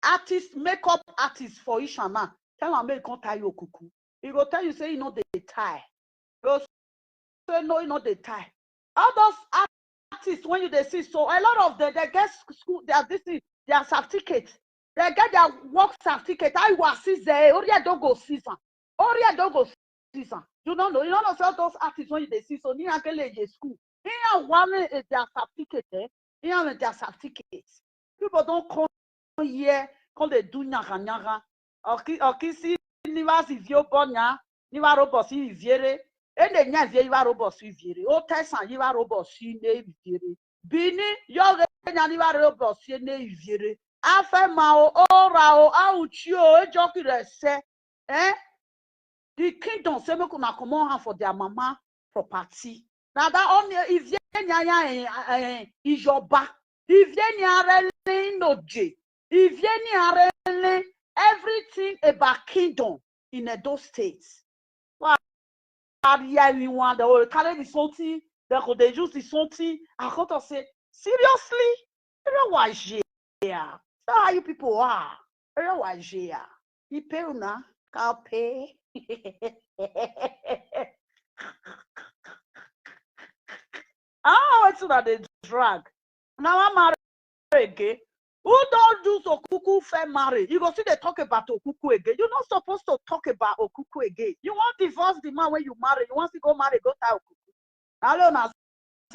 A: artist, makeup artist for Isha now, tell them make come tie your cuckoo. He go tell you say you know they tie. You say no, you know they tie. All those artists when you they see, so a lot of them they get school, they are this thing, their certificate, they get their work certificate. I was see there, Oria don't go see some, Oria don't go see some. You don't know all those artists when you they see, so ni akele school. Here one is their certificate, here with their certificates. People don't come here, call they do nyaga nyaga. Oki si ni vasi vio bonya, ni va robosi viere. Ene nya vie va robosi viere. O tesan yi va robosi ne viere. Bini yo nya ni va robosi ne viere. Afe ma o ora o auchi o ejoki rese. The kingdom say make una comot hand for their mama property. Now that only if ye nya ijoba, if ye nya rele noje, if ye nya rele everything about kingdom in those states. Wow, they will carry the something, they use the something. I got to say, seriously, you know why here? So how you people are? You know why here? You pay una, can't pay. It's that they drag. Now I'm married again. Who don't do so cuckoo fair marriage? You go see they talk about Okuku again. You're not supposed to talk about Okuku again. You want to divorce the man when you marry. You want to go marry, go tie Okuku. Now now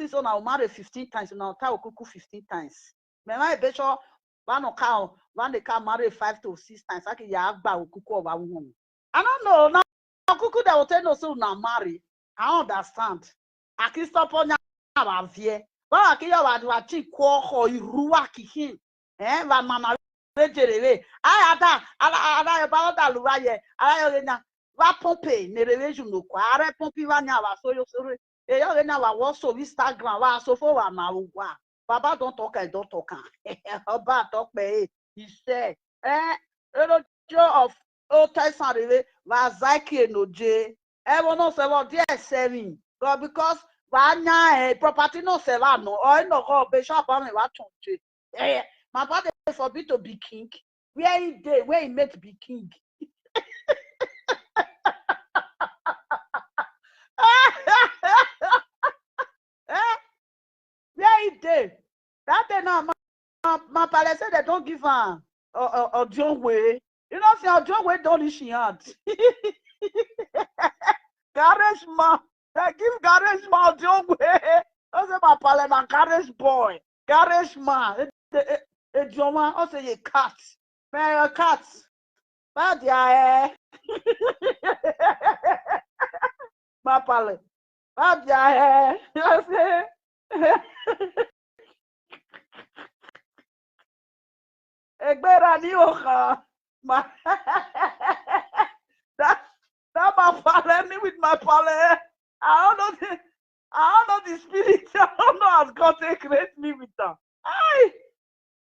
A: so now marry 15 times, now tie Okuku 15 times. Me my betcho one they can marry 5 to 6 times. I can ya agba Okuku over woman. I don't know. Now Okuku they will tell no so now marry. I understand. I can stop on your vie. Well, I can wa chi ko ho iruwa kihin. Va mama rejerere. Ada ba da luwa ye. Ada yo na va pompe ne reveju no kwa. Are pompe va nya wa so yo sore. E yo na wa wo so Instagram wa so fo wa na wa. Baba don't talk, I don't talk. Oba talk me. He said, of old Tyson va zaki no j. Everyone say what they selling. God because property no sell no or no go be shop on me what chunche. My father forbid to be king. Where he dey, where he met be king. Where he dey? That day now my palace say they don't give her a John way. You know, see a John way don't she had. Garage man. They give garage man John way. I say my palace na garage boy. Garage man. A John man. I say a cat. Man, a cat. But yeah. My palace. But yeah. I say. Egbera ni oka. That my pale me with my pale. I don't know the spirit. I don't know how God take create me with that.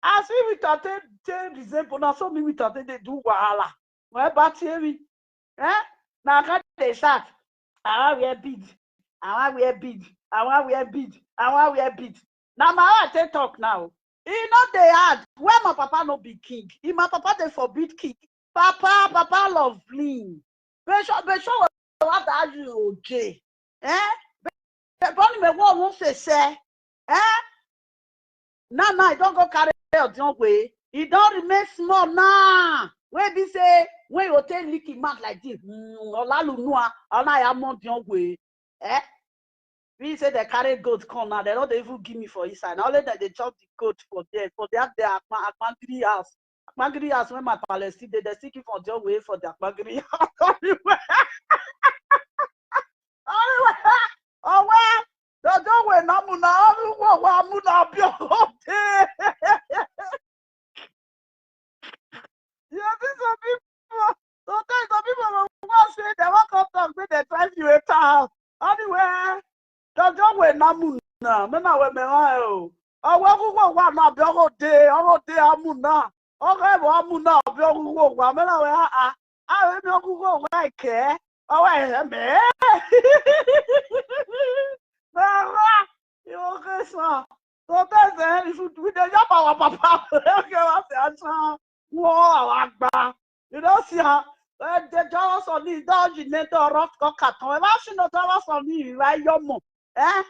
A: As we with that take example. Now so me with that they do wahala. Why batty me? Now can they start? I want wear bead. I want wear bead. I want wear bead. I want wear bead. Now my heart take talk now. You know they had where my papa no be king. If my papa they forbid king. Papa love bling. Be sure what that you okay. The bunny me won't say. Now I don't go carry out your way. It don't remain small now. Where be say when you take licky mouth like this, Olalu Noah, and I am on your way. We say they carry goat come now. They don't even give me for inside. Only that they chop the goat for there. For that they are Akmangiri house. Akmangiri house when my Palestine they seeking for their way for the Akmangiri house. Oh well, the don't way namuna muna bio. Yeah, these are people. Sometimes some people will say they won't come talk, say they drive you where don't we namu na me na we me ha o. Owo kuko wa na bi oro de amu na. Ore bo amu na bi oro wa me na we ah. Ah we bi oro wa ke. Oh we me. You Esan. So that's it. We dey jump our papa. Okay, what's the answer? Whoa, agba. You don't see her. The Java Sony, Dodge, Neto, Rock, Carton. Imagine the Java Sony, right? Your mom. Eh?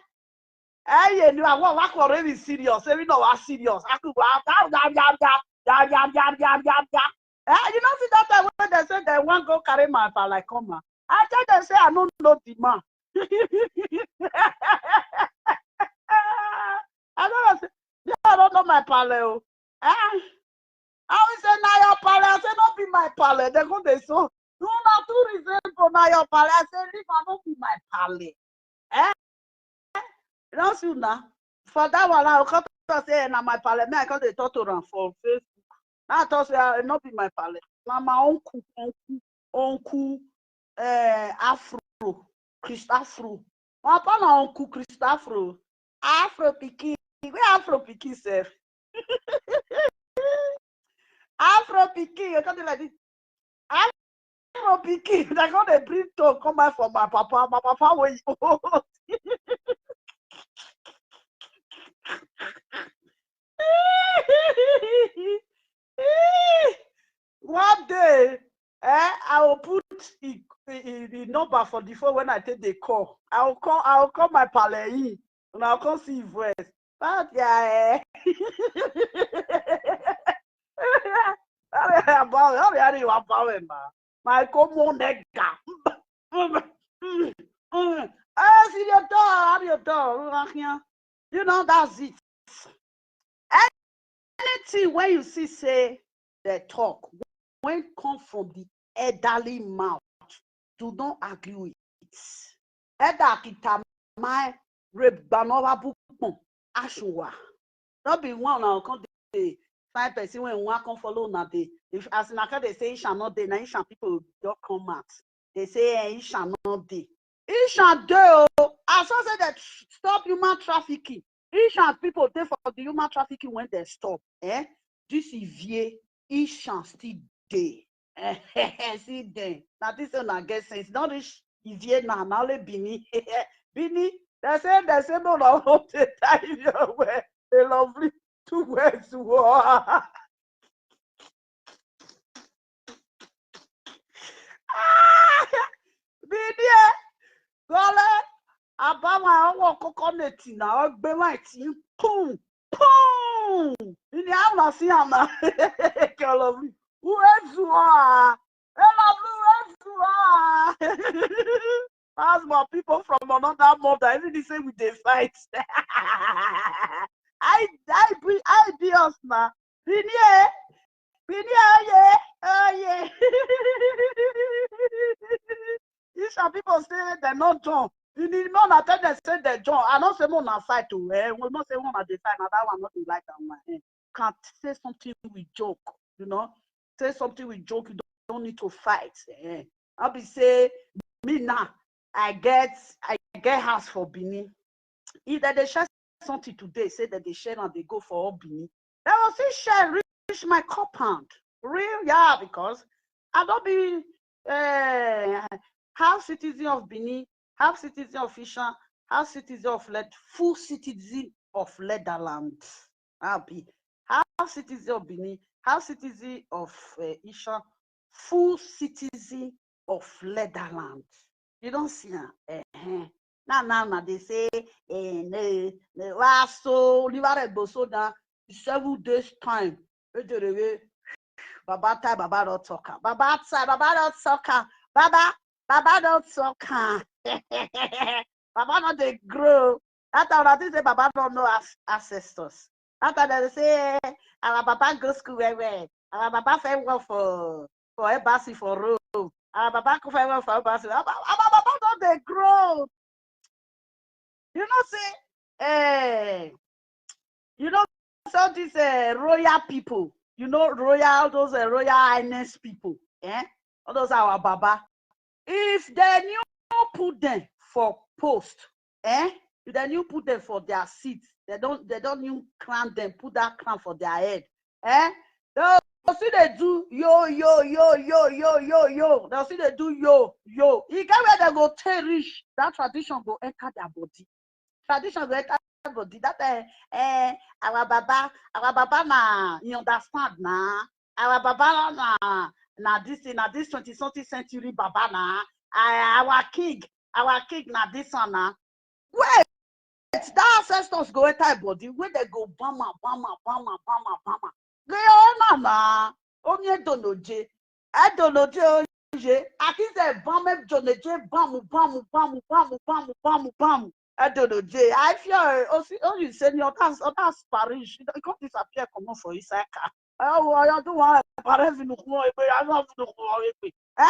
A: Eh, you know, I want already serious. Even though I'm serious. I could go out. You know, see that time when they say they want go carry my pal like come on. I tell them say I don't know the man. I don't know. Yeah, I don't know my pal. Eh? I will say now your pal. I say not be my pal. They go they so. No, not two reasons for now your pal. I say if I don't be my pal. Eh? You don't see now. For that one, I will come to say now my pal. Me I come to talk to them for Facebook. Now I thought say I not be my pal. Now my uncle, Afro, Christafro. My pal uncle Christafro. Afro Piki. Where Afro Piki self? Afro Piki. You can't do like this. Afro Piki. They're going to bring to come back from my papa. My papa was old. One day, I will put the number for the phone when I take the call. I will call my palais and I'll come see his voice. But yeah, my common nigga. See your dog, your dog. You know, that's it. Anything when you see say the talk, when it comes from the elderly mouth, do not argue with it. Elder kitamai rebanova bukun ashwa. Not be one now come the 5% when one come follow na day. If as in they say it shall not day, now it shall people don't come out. They say it shall not day. It shall do. As I said that stop human trafficking. Each and people pay for the human trafficking when they stop. This is vie, each shall still day. See them. Now this one I guess sense. Not this vie now, now let Bini. Bini, they say no no the time your way. A lovely 2 words war. Bini, gole. Abama àwọn coconut na ogbe white pum pum ni àwọn si ama ke lovely uezua as more people from another mother even they say we dey fight I be us na binie yeah. These are people say they're not John. You need more than tell them say they're John. I don't say more than fight to we not say one at the time, and that one not be like that one. Can't say something with joke, you know. Say something with joke, you don't need to fight. I'll be say me now. I get house for Bini. If they share something today, say that they share and they go for all Bini. They will still share reach my compound. Real, yeah, because I don't be half citizen of Benin, half citizen of Ishan, half citizen of full citizen of Leatherland. I'll be half citizen of Benin, half citizen of Ishan, full citizen of Leatherland. You don't see her. Now, they say, so, 7 days time. Baba time, Baba don't talk. Baba time, Baba don't talk. Baba don't talk. Baba not they grow. That's how I say Baba don't know ancestors. That's how they say our Baba go school where. Our Baba fair well for embassy for Rome. Our Baba go fair well for embassy. Our Baba don't they grow. You know say you know so these royal people. You know, those royal highness people, all those are our Baba. If they knew put them for post, eh? Then you put them for their seats. They don't even crown them, put that crown for their head. Eh? They'll see they do yo. They'll see they do yo. You get where they go reach. That tradition go enter their body. Tradition go enter their body. That our baba na, you understand na. Our baba na this 20th century baba na. Our king na this one na. Wait, that ancestors go enter body where they go bama. Go na. Onye donoje. I donoje oje. I think say bama donoje bamu. I donoje. I fear only senior that's parish. It can't disappear come on for inside car. Oh, I don't want parish in the I don't know. Eh?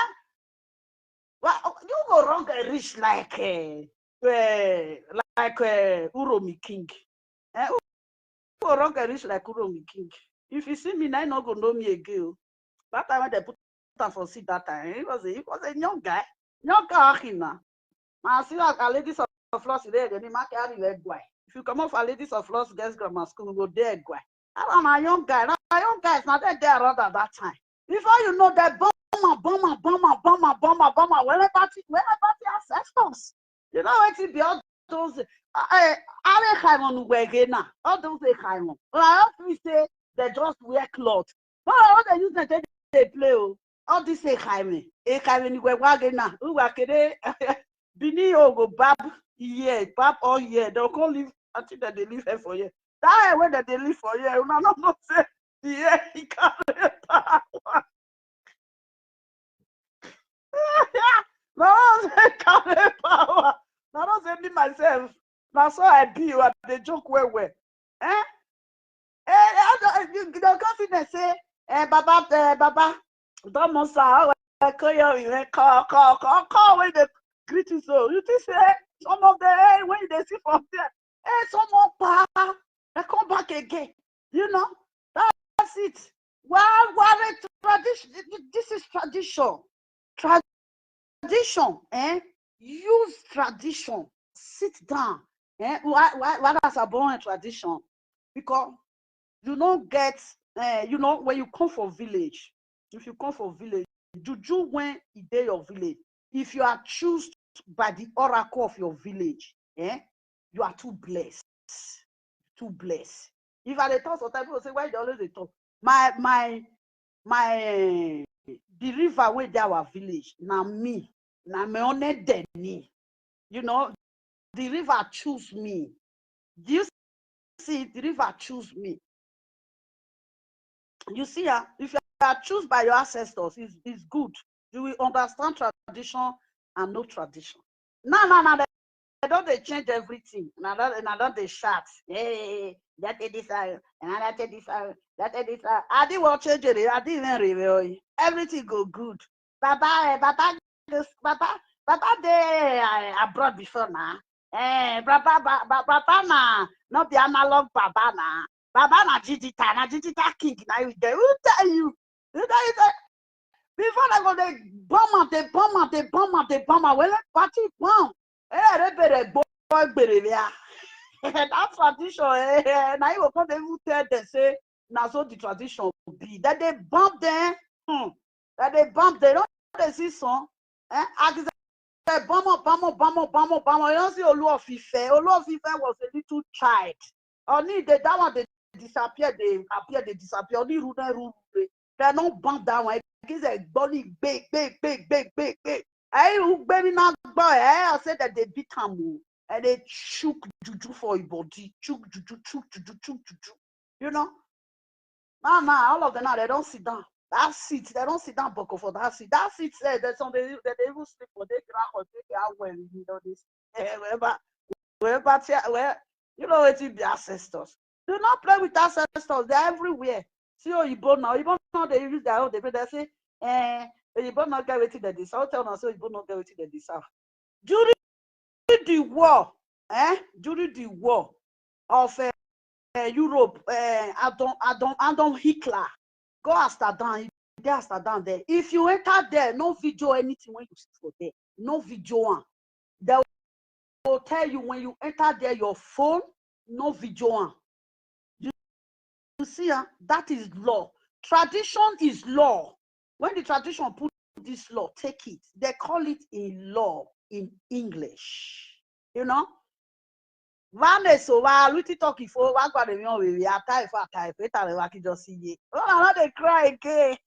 A: Well, you go wrong and reach like Uromi King. You go wrong and reach like Uromi King. If you see me now, you not gonna know me again. That time when they put him for seat that time, he was a young guy. Young guy now. I see like a ladies of floss there, then he might carry a guy. If you come off a ladies of floss girls grammar school, go there guy. I am a young guy. Now young guys not there around at that time. Before you know that bomber. When I party ancestors. You know what be all those all those well, I often say they just wear clothes. But all they use they play. All this ni wagena. Bini go bab all year. They'll call live until they live here for year. That when they live for year, you know not say yeah, he can't no, carry power. No, don't say me myself. Now so I be you. They joke well. Eh? The confidence say, Baba, don't monster. Call when they greet you so. You think say some of the when they see from there, some more power. They come back again. You know, that's it. Well, tradition. This is tradition. Tradition, use tradition. Sit down. Why that's a born tradition? Because you don't get, when you come from village, if you come from village, juju when it day your village, if you are chosen by the oracle of your village, you are too blessed. Too blessed. If I talk sometimes people say, why they always talk? My the river where they our village, now me. Na me only dead me. You know, the river choose me. Do you see the river choose me? You see, if you are chosen by your ancestors, it's good. You will understand tradition and no tradition. No, they don't they change everything. Now don't they shout. Hey, that is this, and that is this, that is this. I didn't want to change it. I didn't even reveal. Everything go good. Baba, they abroad before now. Baba na not the analog Baba na. Baba na digital king na you there. Who tell you? Before they go they bomb. Well, party bomb. They better boy better. That tradition, now you will come even tell them say now so the tradition will be that they bomb them. That they bomb they don't they see some. Bama. You don't see Olu of Ife. Olu of Ife was a little child. Only that one they disappear, they appear, they disappear. Only rule. They don't bomb that one. It's a body big. I baby now boy. I said that they beat him and they chook juju for your body. Chook juju. You know? Nah, all of them now they don't sit down. That seat, they don't sit down buckle for that seat. That seat said there's some they even sleep for they crack or they are well, you know this. Where you know it be ancestors. Do not play with ancestors, they're everywhere. See Oyibo now they use their own they say, Oyibo not get waiting that this. I'll tell them so Oyibo not get waiting that this. During the war, during the war of Europe, Adolf Hitler, go Amsterdam, Amsterdam there. If you enter there, no video anything when you sit for there, no video one. There will tell you when you enter there, your phone, no video. You see, that is law. Tradition is law. When the tradition put this law, take it. They call it in law in English. You know? Vane so wa luti talking for wa gba de mi on we atai for atai pe ta le wa ki just see ye. Oh, I not dey cry again.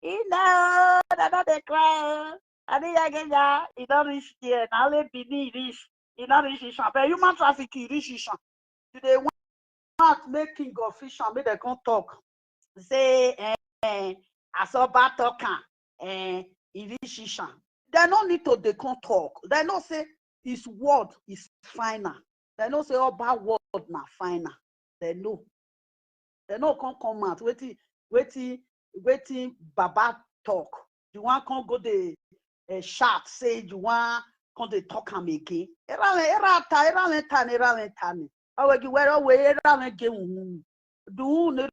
A: You know, I not dey cry. I dey again ya. It don't reach there. Now let be reach. It don't reach Ishan. But human trafficking reach Ishan. Today want make king of Ishan make dem come talk. Say Asoba talk e reach Ishan. They no need to dey come talk. They know say his word is final. They know say Oba word na final. They know come out. Waiting Baba talk. You want come go the shout say you want come they talk am again. Era tani. Awegi where we era again. Do no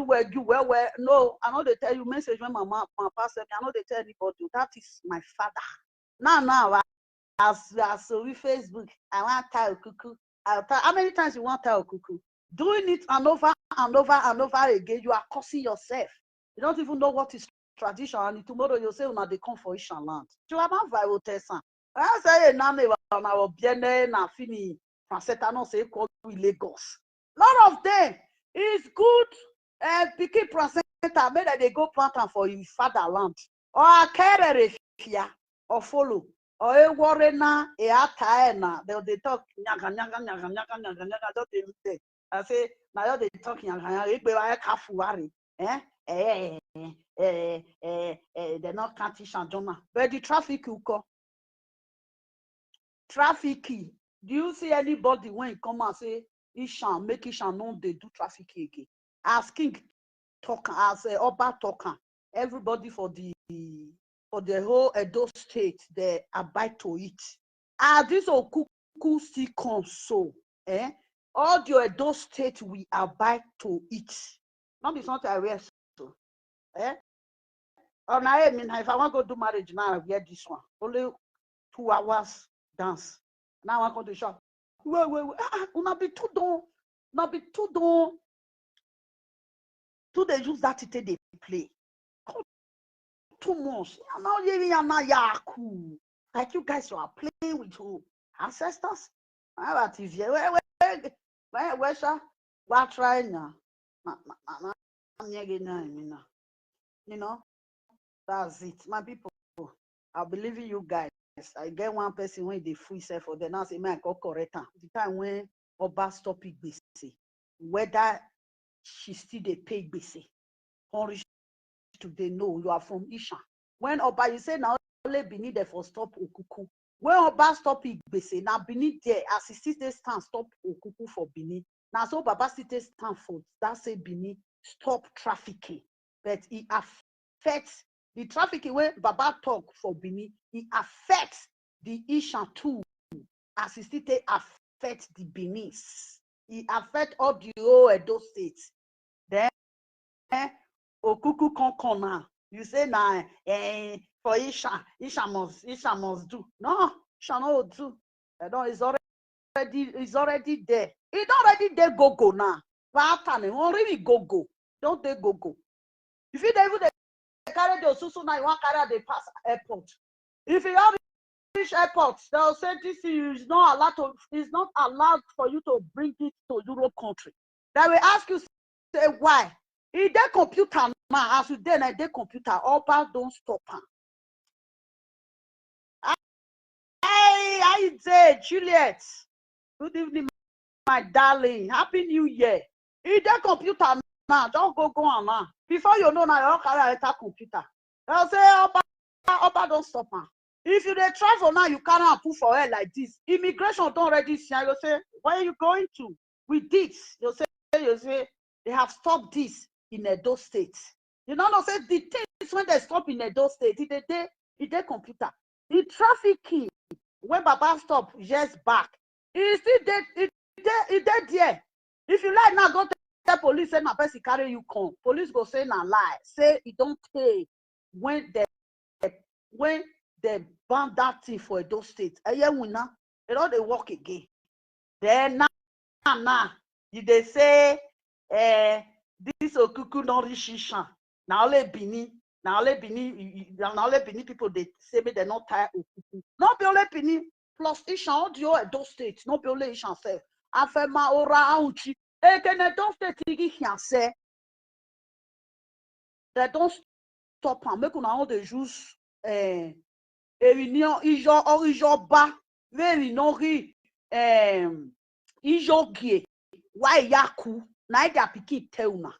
A: where you where no. I know they tell you message when my pastor. I know they tell anybody that is my father. Now. As we Facebook, I want to tell cuckoo. How many times you want to tell cuckoo? Doing it and over again, you are cursing yourself. You don't even know what is tradition, and tomorrow you say, "Una they come for Ishan land." You are not viral person. I say, "Na me na obiene na fini." Franceta no say call we Lagos. None of them is good. Picking placenta, maybe they go plant them for your fatherland or carry refia or follow. Or a warrena, a ataena, they talk nyaga, I say, now they talk yaga, they're not catching Shanjoma. But the traffic will come. Trafficking. Do you see anybody when it come and say, Ishan, make Ishan know they do trafficking again? As King talk, as Oba talker, everybody for the whole Edo state, they abide to it. This Okuku still comes so. All the Edo state we abide to it. Not be something I wear so. Or now, I mean, if I want to go do marriage now, I wear this one. Only 2 hours dance. Now I want to shop. Wait. Una be too don. Not be too don. Too they use that it they play. Too much. Like you guys are playing with who? Ancestors? We're trying now. You know, that's it. My people, I believe in you guys. I get one person when they free self for them. Now say, man, I go correct her. The time when Oba stop it, whether she still they pay basic. Today, no, you are from Isha. When Oba, you say now only Benin there for stop Okuku. When Oba stop Igbese, now Benin there, as he still stand stop Okuku for Benin. Now so Baba still stand for that say Benin stop trafficking. But it affects the trafficking when Baba talk for Benin, it affects the Isha too. As he still affect the Benis. It affects all the whole Edo states. Then Okuku come now. You say now for Isha must do. No, Isha not do. It's already there. It's already there. Go now. Already go. Don't they go. If you even carry the susu now, you want carry the pass airport. If you have reach airport, they'll say this is not allowed for you to bring it to Europe country. They will ask you say why. If their computer now, as you then their computer, Oba don't stop her. I say, Juliet. Good evening, my darling. Happy New Year. If their computer now, don't go on now. Before you know now, you carry a computer. They'll say, Oba don't stop her. If you dey travel now, you cannot put for her like this. Immigration don't already see. You say, where are you going to? With this, you say, they have stopped this in Edo State. You know, say the things when they stop in Edo State, it's computer. The trafficking when Baba stop years back, it's still there. If you like now, go tell police say na person carry you come. Police go say na lie. Say it don't pay when they ban that thing for Edo State. They don't they work again. Then now they say this okuku no reach Ishan. Now only Bini people they say me they not tired okuku. Not be only Bini plus Ishan audio Edo State. Not be only Ishan self. Afema ora auchi. Can Edo State tigi say they don't stop and make una all the use réunion ijo ba réunion ri ijo gie why yaku na their pikin tell una.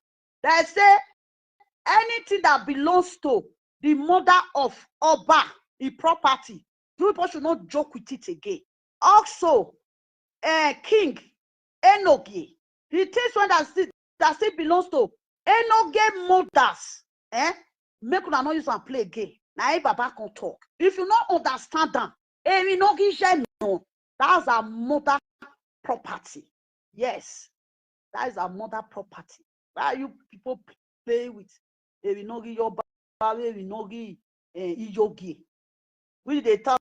A: They say anything that belongs to the mother of Oba, the property, you people should not joke with it again. Also, King Enogie, the things one that still belongs to Enogie mothers, make una not use and play again. Now, Baba can talk. If you not understand them, no, that's a mother property. Yes, that is a mother property. Why you people play with Enogie your Baba, Enogie Ijogi? We they talk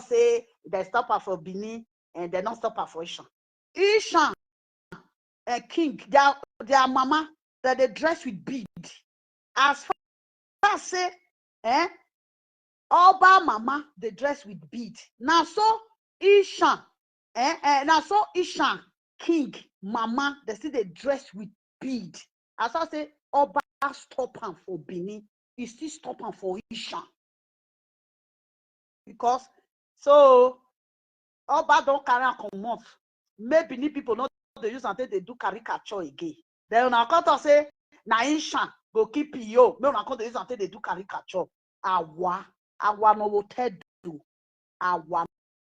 A: say they stop her for Bini and they not stop her for Ishan. Ishan King, their mama that they dress with bead. As far as say, Oba mama they dress with bead. Now so Ishan, now so Ishan King mama they see they dress with bead. As I say, Oba stop am for Bini, he still stop am for Ishan. Because so Oba don't carry am comot. Maybe Bini people not they use until they do caricature again. Then una come talk say na Ishan go keep yo. Make una come dey use until they do caricature. Awa no wo tedu. Awa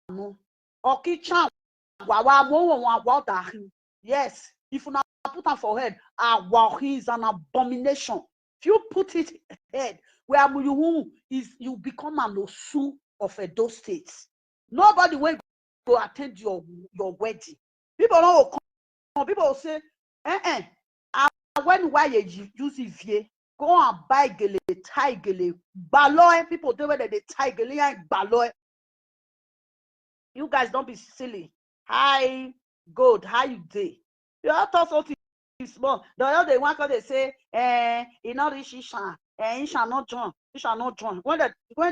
A: no. Okichan awa mo awa dahi. Yes, if una put am for head, awa is an abomination. If you put it head, where you become an Osu of Edo State. Nobody will go attend your wedding. People don't come. People will say, when why you use it, go and buy gele, tie gele, baloy. People do whether they tie gele and baloy. You guys don't be silly. Hi, good. How you day? You all talk something small. The other one they say, you not reach Ishan, Ishan not join, Ishan not join. When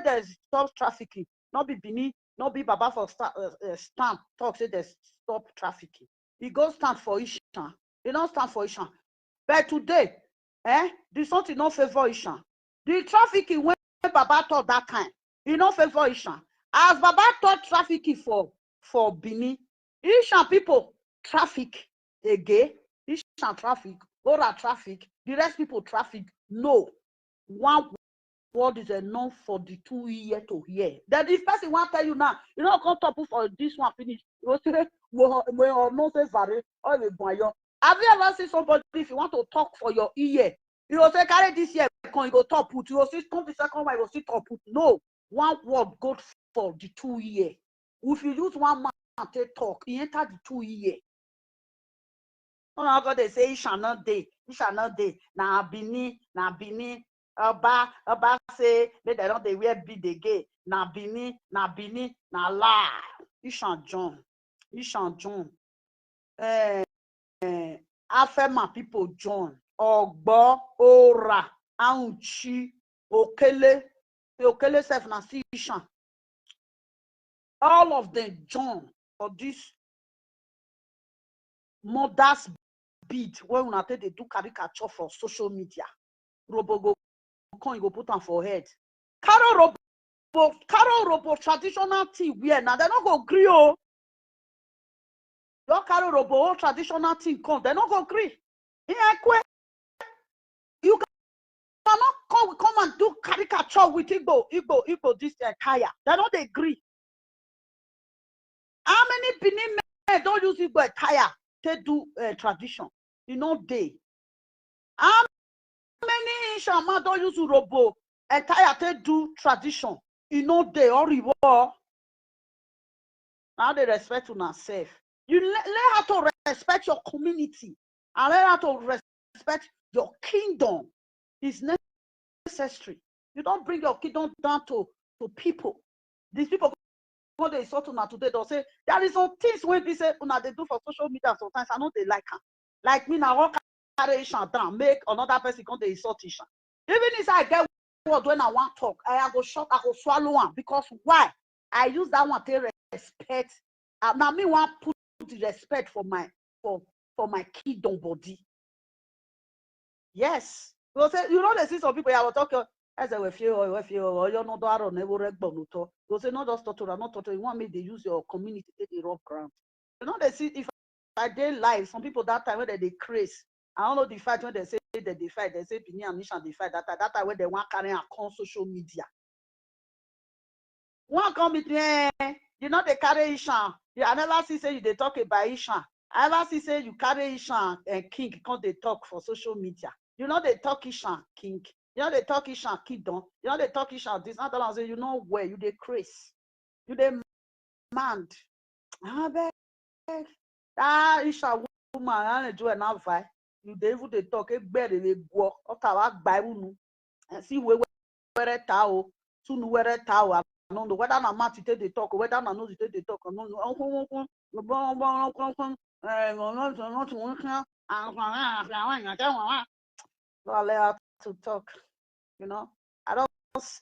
A: there's stop trafficking, not be Bini, not be Baba for stamp. Talk say there's stop trafficking. He goes stand for Ishan. He don't stand for Ishan. But today, the something not favor Ishan. The trafficking when Baba talk that time, he not favor Ishan. As Baba taught trafficking for Bini, Ishan people traffic again. Ishan traffic, Ora traffic, the rest people traffic. No, one word is enough for the 2 years to hear. Then if person want tell you now, you know, come top for this one finish. You will say, well, no say vary or the boyo. Have you ever seen somebody if you want to talk for your ear? You will say carry this year, you go top put. You will see come the second one, you will see top put. No, one word go for the 2 years. If you use one man to talk, he enter the 2 years. Oh, God, they say, it shall not day. Now, Bini. Oba say, they don't they wear bead again. Now, Bini. Now, lie. Ishan John. Afema people John. Ogbo, Ora, Aunchi, Okele self na see Ishan. All of them John for this mother's beat when una take they do caricature for social media. Robo go come, you go put on for head. Caro robo traditional thing wear now they not go agree. Oh, your caro robo traditional thing come, they not go agree. You cannot come and do caricature with Igbo this entire. They don't agree. How many Benin men don't use Igbo attire to do tradition? You know they. How many shaman don't use Urobo attire to do tradition? You know they all reward. Now they respect yourself. You learn how to respect your community and learn how to respect your kingdom. It's necessary. You don't bring your kingdom down to people. These people they insult una today, they'll say, there is some things when they say, una they do for social media sometimes, I know they like her. Like me now, I carry Ishan down, make another person come they insult Ishan. Even if I get word when I want to talk, I go shut, I go swallow one. Because why? I use that one to respect. Now me want put the respect for my kingdom body. Yes. Because you know, they see some people, I will talk, as a few, you're not on never bonuto. You say, no, just torture, not torture. You want me to use your community to take the rough ground. You know, they see, if I did live, some people that time when they craze, I don't know the fight when they say they fight, they say Bini and Nishan they fight, that time when they want carry on social media. One come between, you know, they carry Ishan. I never see say they talk about Ishan. I never see say you carry Ishan and King because they talk for social media. You know, they talk Ishan King. You know, they talk Ishan Kidon. You know, they talk Ishan this. Not that say, you know where you they craze. You they mad. I beg. That Ishan woman, I do an advice. You they even they talk, better they go. Ottawa Bible and see where tao. Soon where tao. No, whether na mat they talk, whether na nose they talk, no, so I let her to talk, you know.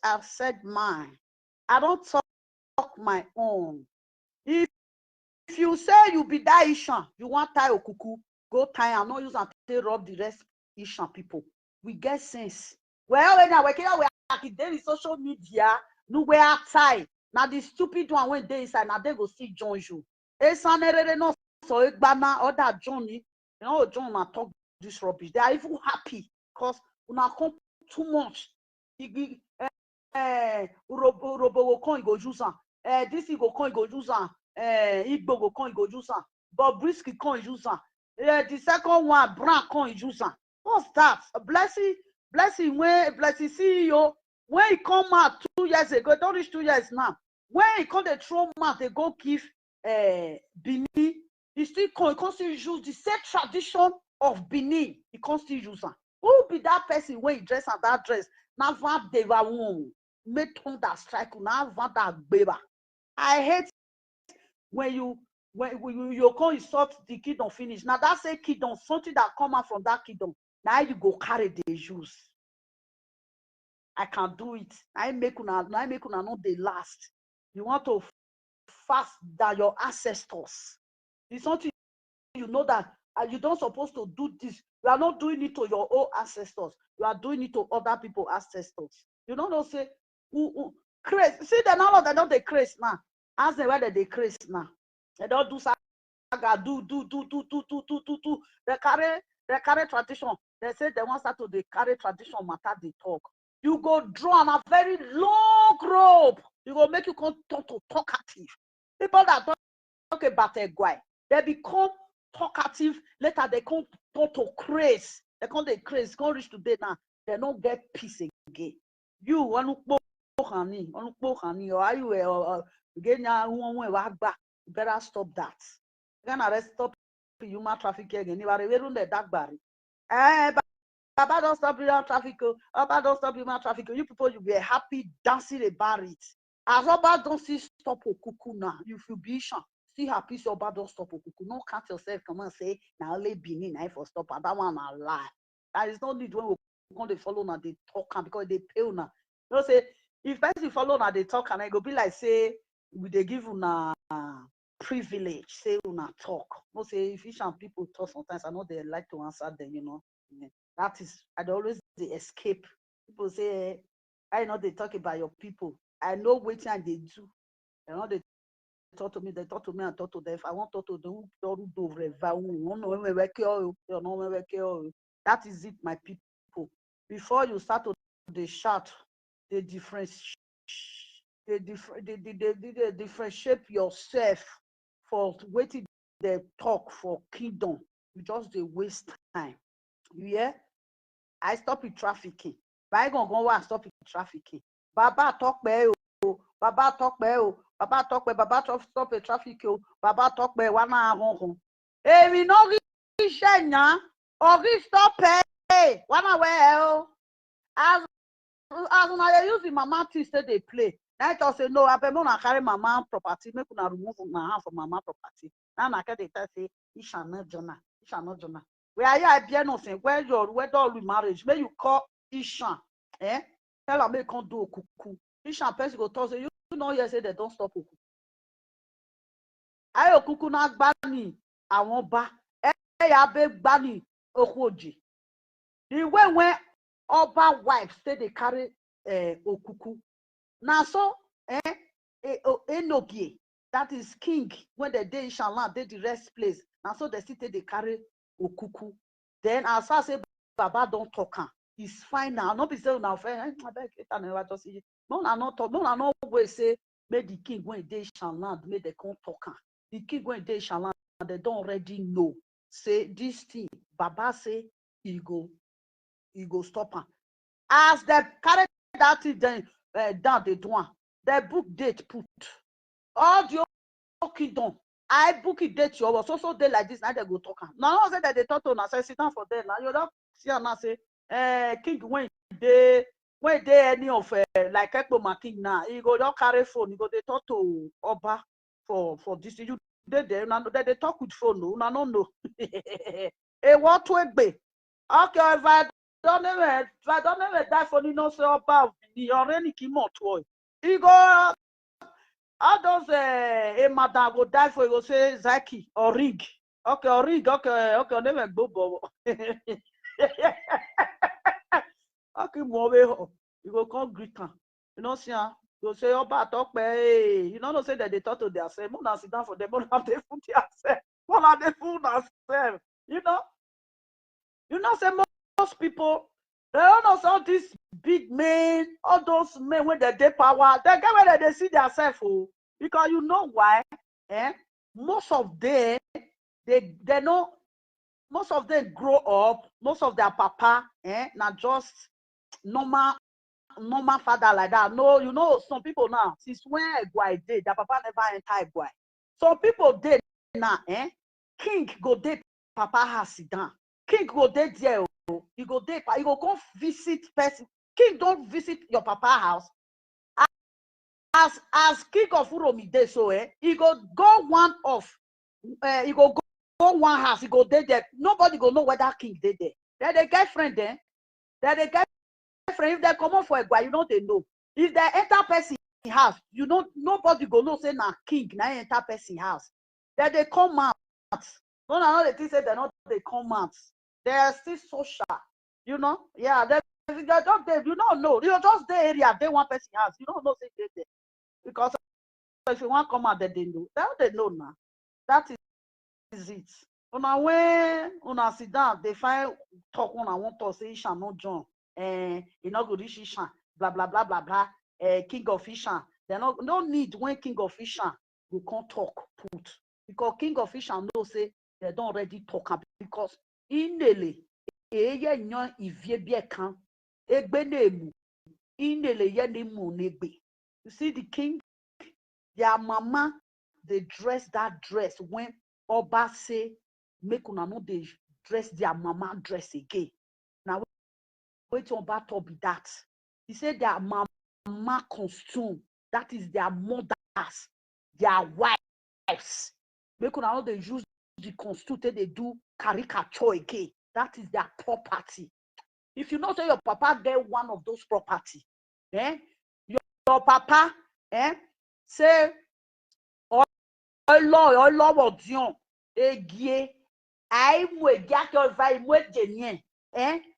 A: I've said mine. I don't talk my own. If you say you be that Ishan, you want tie okuku, go tie and not use and take rub the rest Ishan people. We get sense. Well, when I work here, we are daily social media, no we are tie. Now the stupid one when they inside, now they go see John you. Esan no so Egbana or that Johnny, you know, John na talk this rubbish. They are even happy because una come too much. Robo go come go use am. This go come go use am. Igbo go come go use am. But Brisky come use am. The second one, Brown come use am. What's that? Blessing when Blessing CEO when he come out 2 years ago, don't reach 2 years now. When he come the throw mouth, they go give Benin. He still still use the same tradition of Benin. He can still use am. Who be that person when he dress and that dress? Now van de won make thunder strike. Now van that beba. I hate when you come insult the kingdom finish. Now that say kingdom, something that come out from that kingdom. Now you go carry the use. I can do it. I make una not the last. You want to fast than your ancestors. It's something you know that you don't supposed to do this. You are not doing it to your own ancestors. You are doing it to other people's ancestors. You don't say craze. See, they all of them don't they craze now. Ask them whether they craze now. They don't do saga, do. They carry tradition. They say they want start to they carry tradition matter they talk. You go draw on a very long rope. You go make you come to talkative. People that talk about a guy, they become talkative. Later they come to craze. They come they craze. Come reach today now. They don't get peace again. You want to honey, or are you you better stop that. You can stop human trafficking again. You are wearing the dark barry. Baba don't stop human traffic. Baba don't stop human traffic. You people, you be happy dancing about it. As Baba don't see stop okuku now, you feel be sure. See happy so Baba don't stop okuku. No count yourself. Come and say now only Benin I for stop. That one a lie. There is no need when we come they follow now they talk because they pay now. You know say if person follow now they talk and I go be like say we they give una privilege say una talk. No say if Asian people talk sometimes I know they like to answer them. You know. Yeah. That is, I'd always they escape. People say, I know they talk about your people. I know which time they do. You know they talk to me, and talk to them. If I want to talk to them, that is it, my people. Before you start to they shout, they differentiate yourself for waiting they talk for kingdom. You just they waste time. Yeah. I stop with trafficking. By go stop with trafficking. Baba talk o. Baba talk o. Baba talk Baba stop with traffic o. Baba talk one hour. Hey, we no reach now. Or stop pay. One hour. As una use the mama things say they play. Now I say no, I be not carry mama property, make una remove my hand from mama property. Now I can say it shall not journal. It shall not journal. Where I be nothing, where all marriage, may you call Ishan, eh? Tell her make on do kuku. Ishan person go tell say you know you say they don't stop kuku. Ayo kuku na gbani awon ba. Ya be gbani okoji. The way when Oba wives say they carry okuku. Now so Enogie, that is king, when the day Ishalan, they the rest place. Now so they still they carry okuku. Then as I say Baba don't talk am. It's fine now. Not be say now I beg it and never just see. No, na not talk. No, na not always say make the king when they Ishalan, make they come talk am. The king when they Ishalan, they don't already know. Say this thing, Baba say he go stop am. As they carry that thing down the door, the book date put all the kingdom. I book it date your so day like this. Now they go talk. Now say that they talk to us. Say sit down for them. Now you don't see now say king when they any of like Ekpoma king now, he go don't carry phone. He go they talk to Oba for this. You they now they talk with phone. No, no, no. Hey, what to be? Okay, if I don't ever die for the no say Oba the already came out toy. He go all those madam go die for you go say Zaki or Rig. Okay, or Rig, okay, never go. Okay, move you go come greet am. You know, see, go say Oba talk hey. You know say that they talk to themselves. More than sit down for them, more than they fool themselves. More than they fool themselves. You know, say most people, they don't know all these big men, all those men with the power, they get where they see themselves. Oh, because you know why? Eh? Most of them, they know, most of them grow up, most of their papa, not just normal father like that. No, you know, some people now, since when Egwai did, their papa never enter Egwai. Some people did now, king go date papa has sit down. King go there there. You go there, you go come visit person. King don't visit your papa house. As king of Uromi dey so he go one of he go one house, he go there. Nobody go know whether king dey there. Then they get friend then. Then they get friend. If they come on for Egwa, you know they know. If they enter person house, you know nobody go know say na king na enter person house. Then they come out. No, no, they think say they not they come out. They are still social, you know. Yeah, they don't you don't know. You just the area, they one person house. You don't know say they there. Because if you want come out, they know. They know now. That is it. When sit down, they find talk when I want to say Ishan no John. You know go reach Ishan, blah blah blah blah blah. King of Ishan. They no need when King of Ishan will come talk put. Because King of Ishan know say they don't already talk because inele eye nyon ivie bie kan egbe nemu inele ye nemu negbe. You see the king, their mama, they dress that dress when Oba say make una no they dress their mama dress again. Now wait Oba to be that. He said their mama costume, that is their mothers, their wives. Make una no they use the costume they do caricature again. That is their property. If you know say your papa get one of those property, your papa say ọlọ́wọ̀ dion egie aimwe giakyo vai mweje nye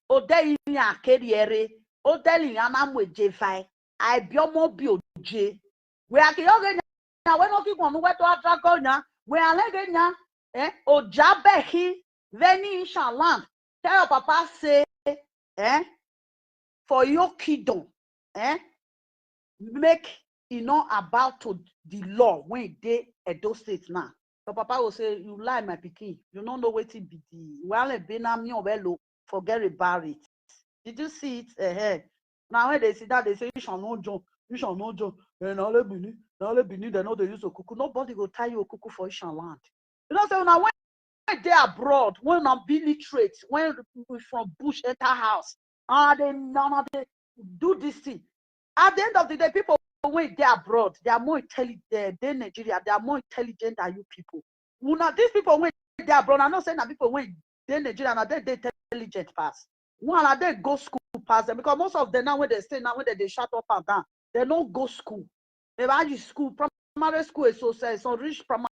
A: ode yin akeriere ode lin ana mweje vai aibiomo bi oje we akiyoge nya we no ki kwonu we to atrago nya we alege nya ojabehi veni inshallah. Tell your papa say for your kingdom make about to the law when they at those states now. Your papa will say, you lie, my pikin. You don't know what it be. Well, forget about it. Did you see it ahead? Now when they see that, they say, you shall not join. You shall not join. And all Benin, they know they use a cuckoo. Nobody will tie you a cuckoo for Ishan land. You know, so now when they abroad, when I'm illiterate, when we from bush enter house, they do this thing. At the end of the day, people when they abroad, they are more intelligent than Nigeria. They are more intelligent than you people. Una, these people when they abroad, I'm not saying that people when they Nigeria, now they intelligent pass. One, are they go school pass them because most of them now when they stay now when they shut up and down, they don't go school. They are school, primary school is so reach primary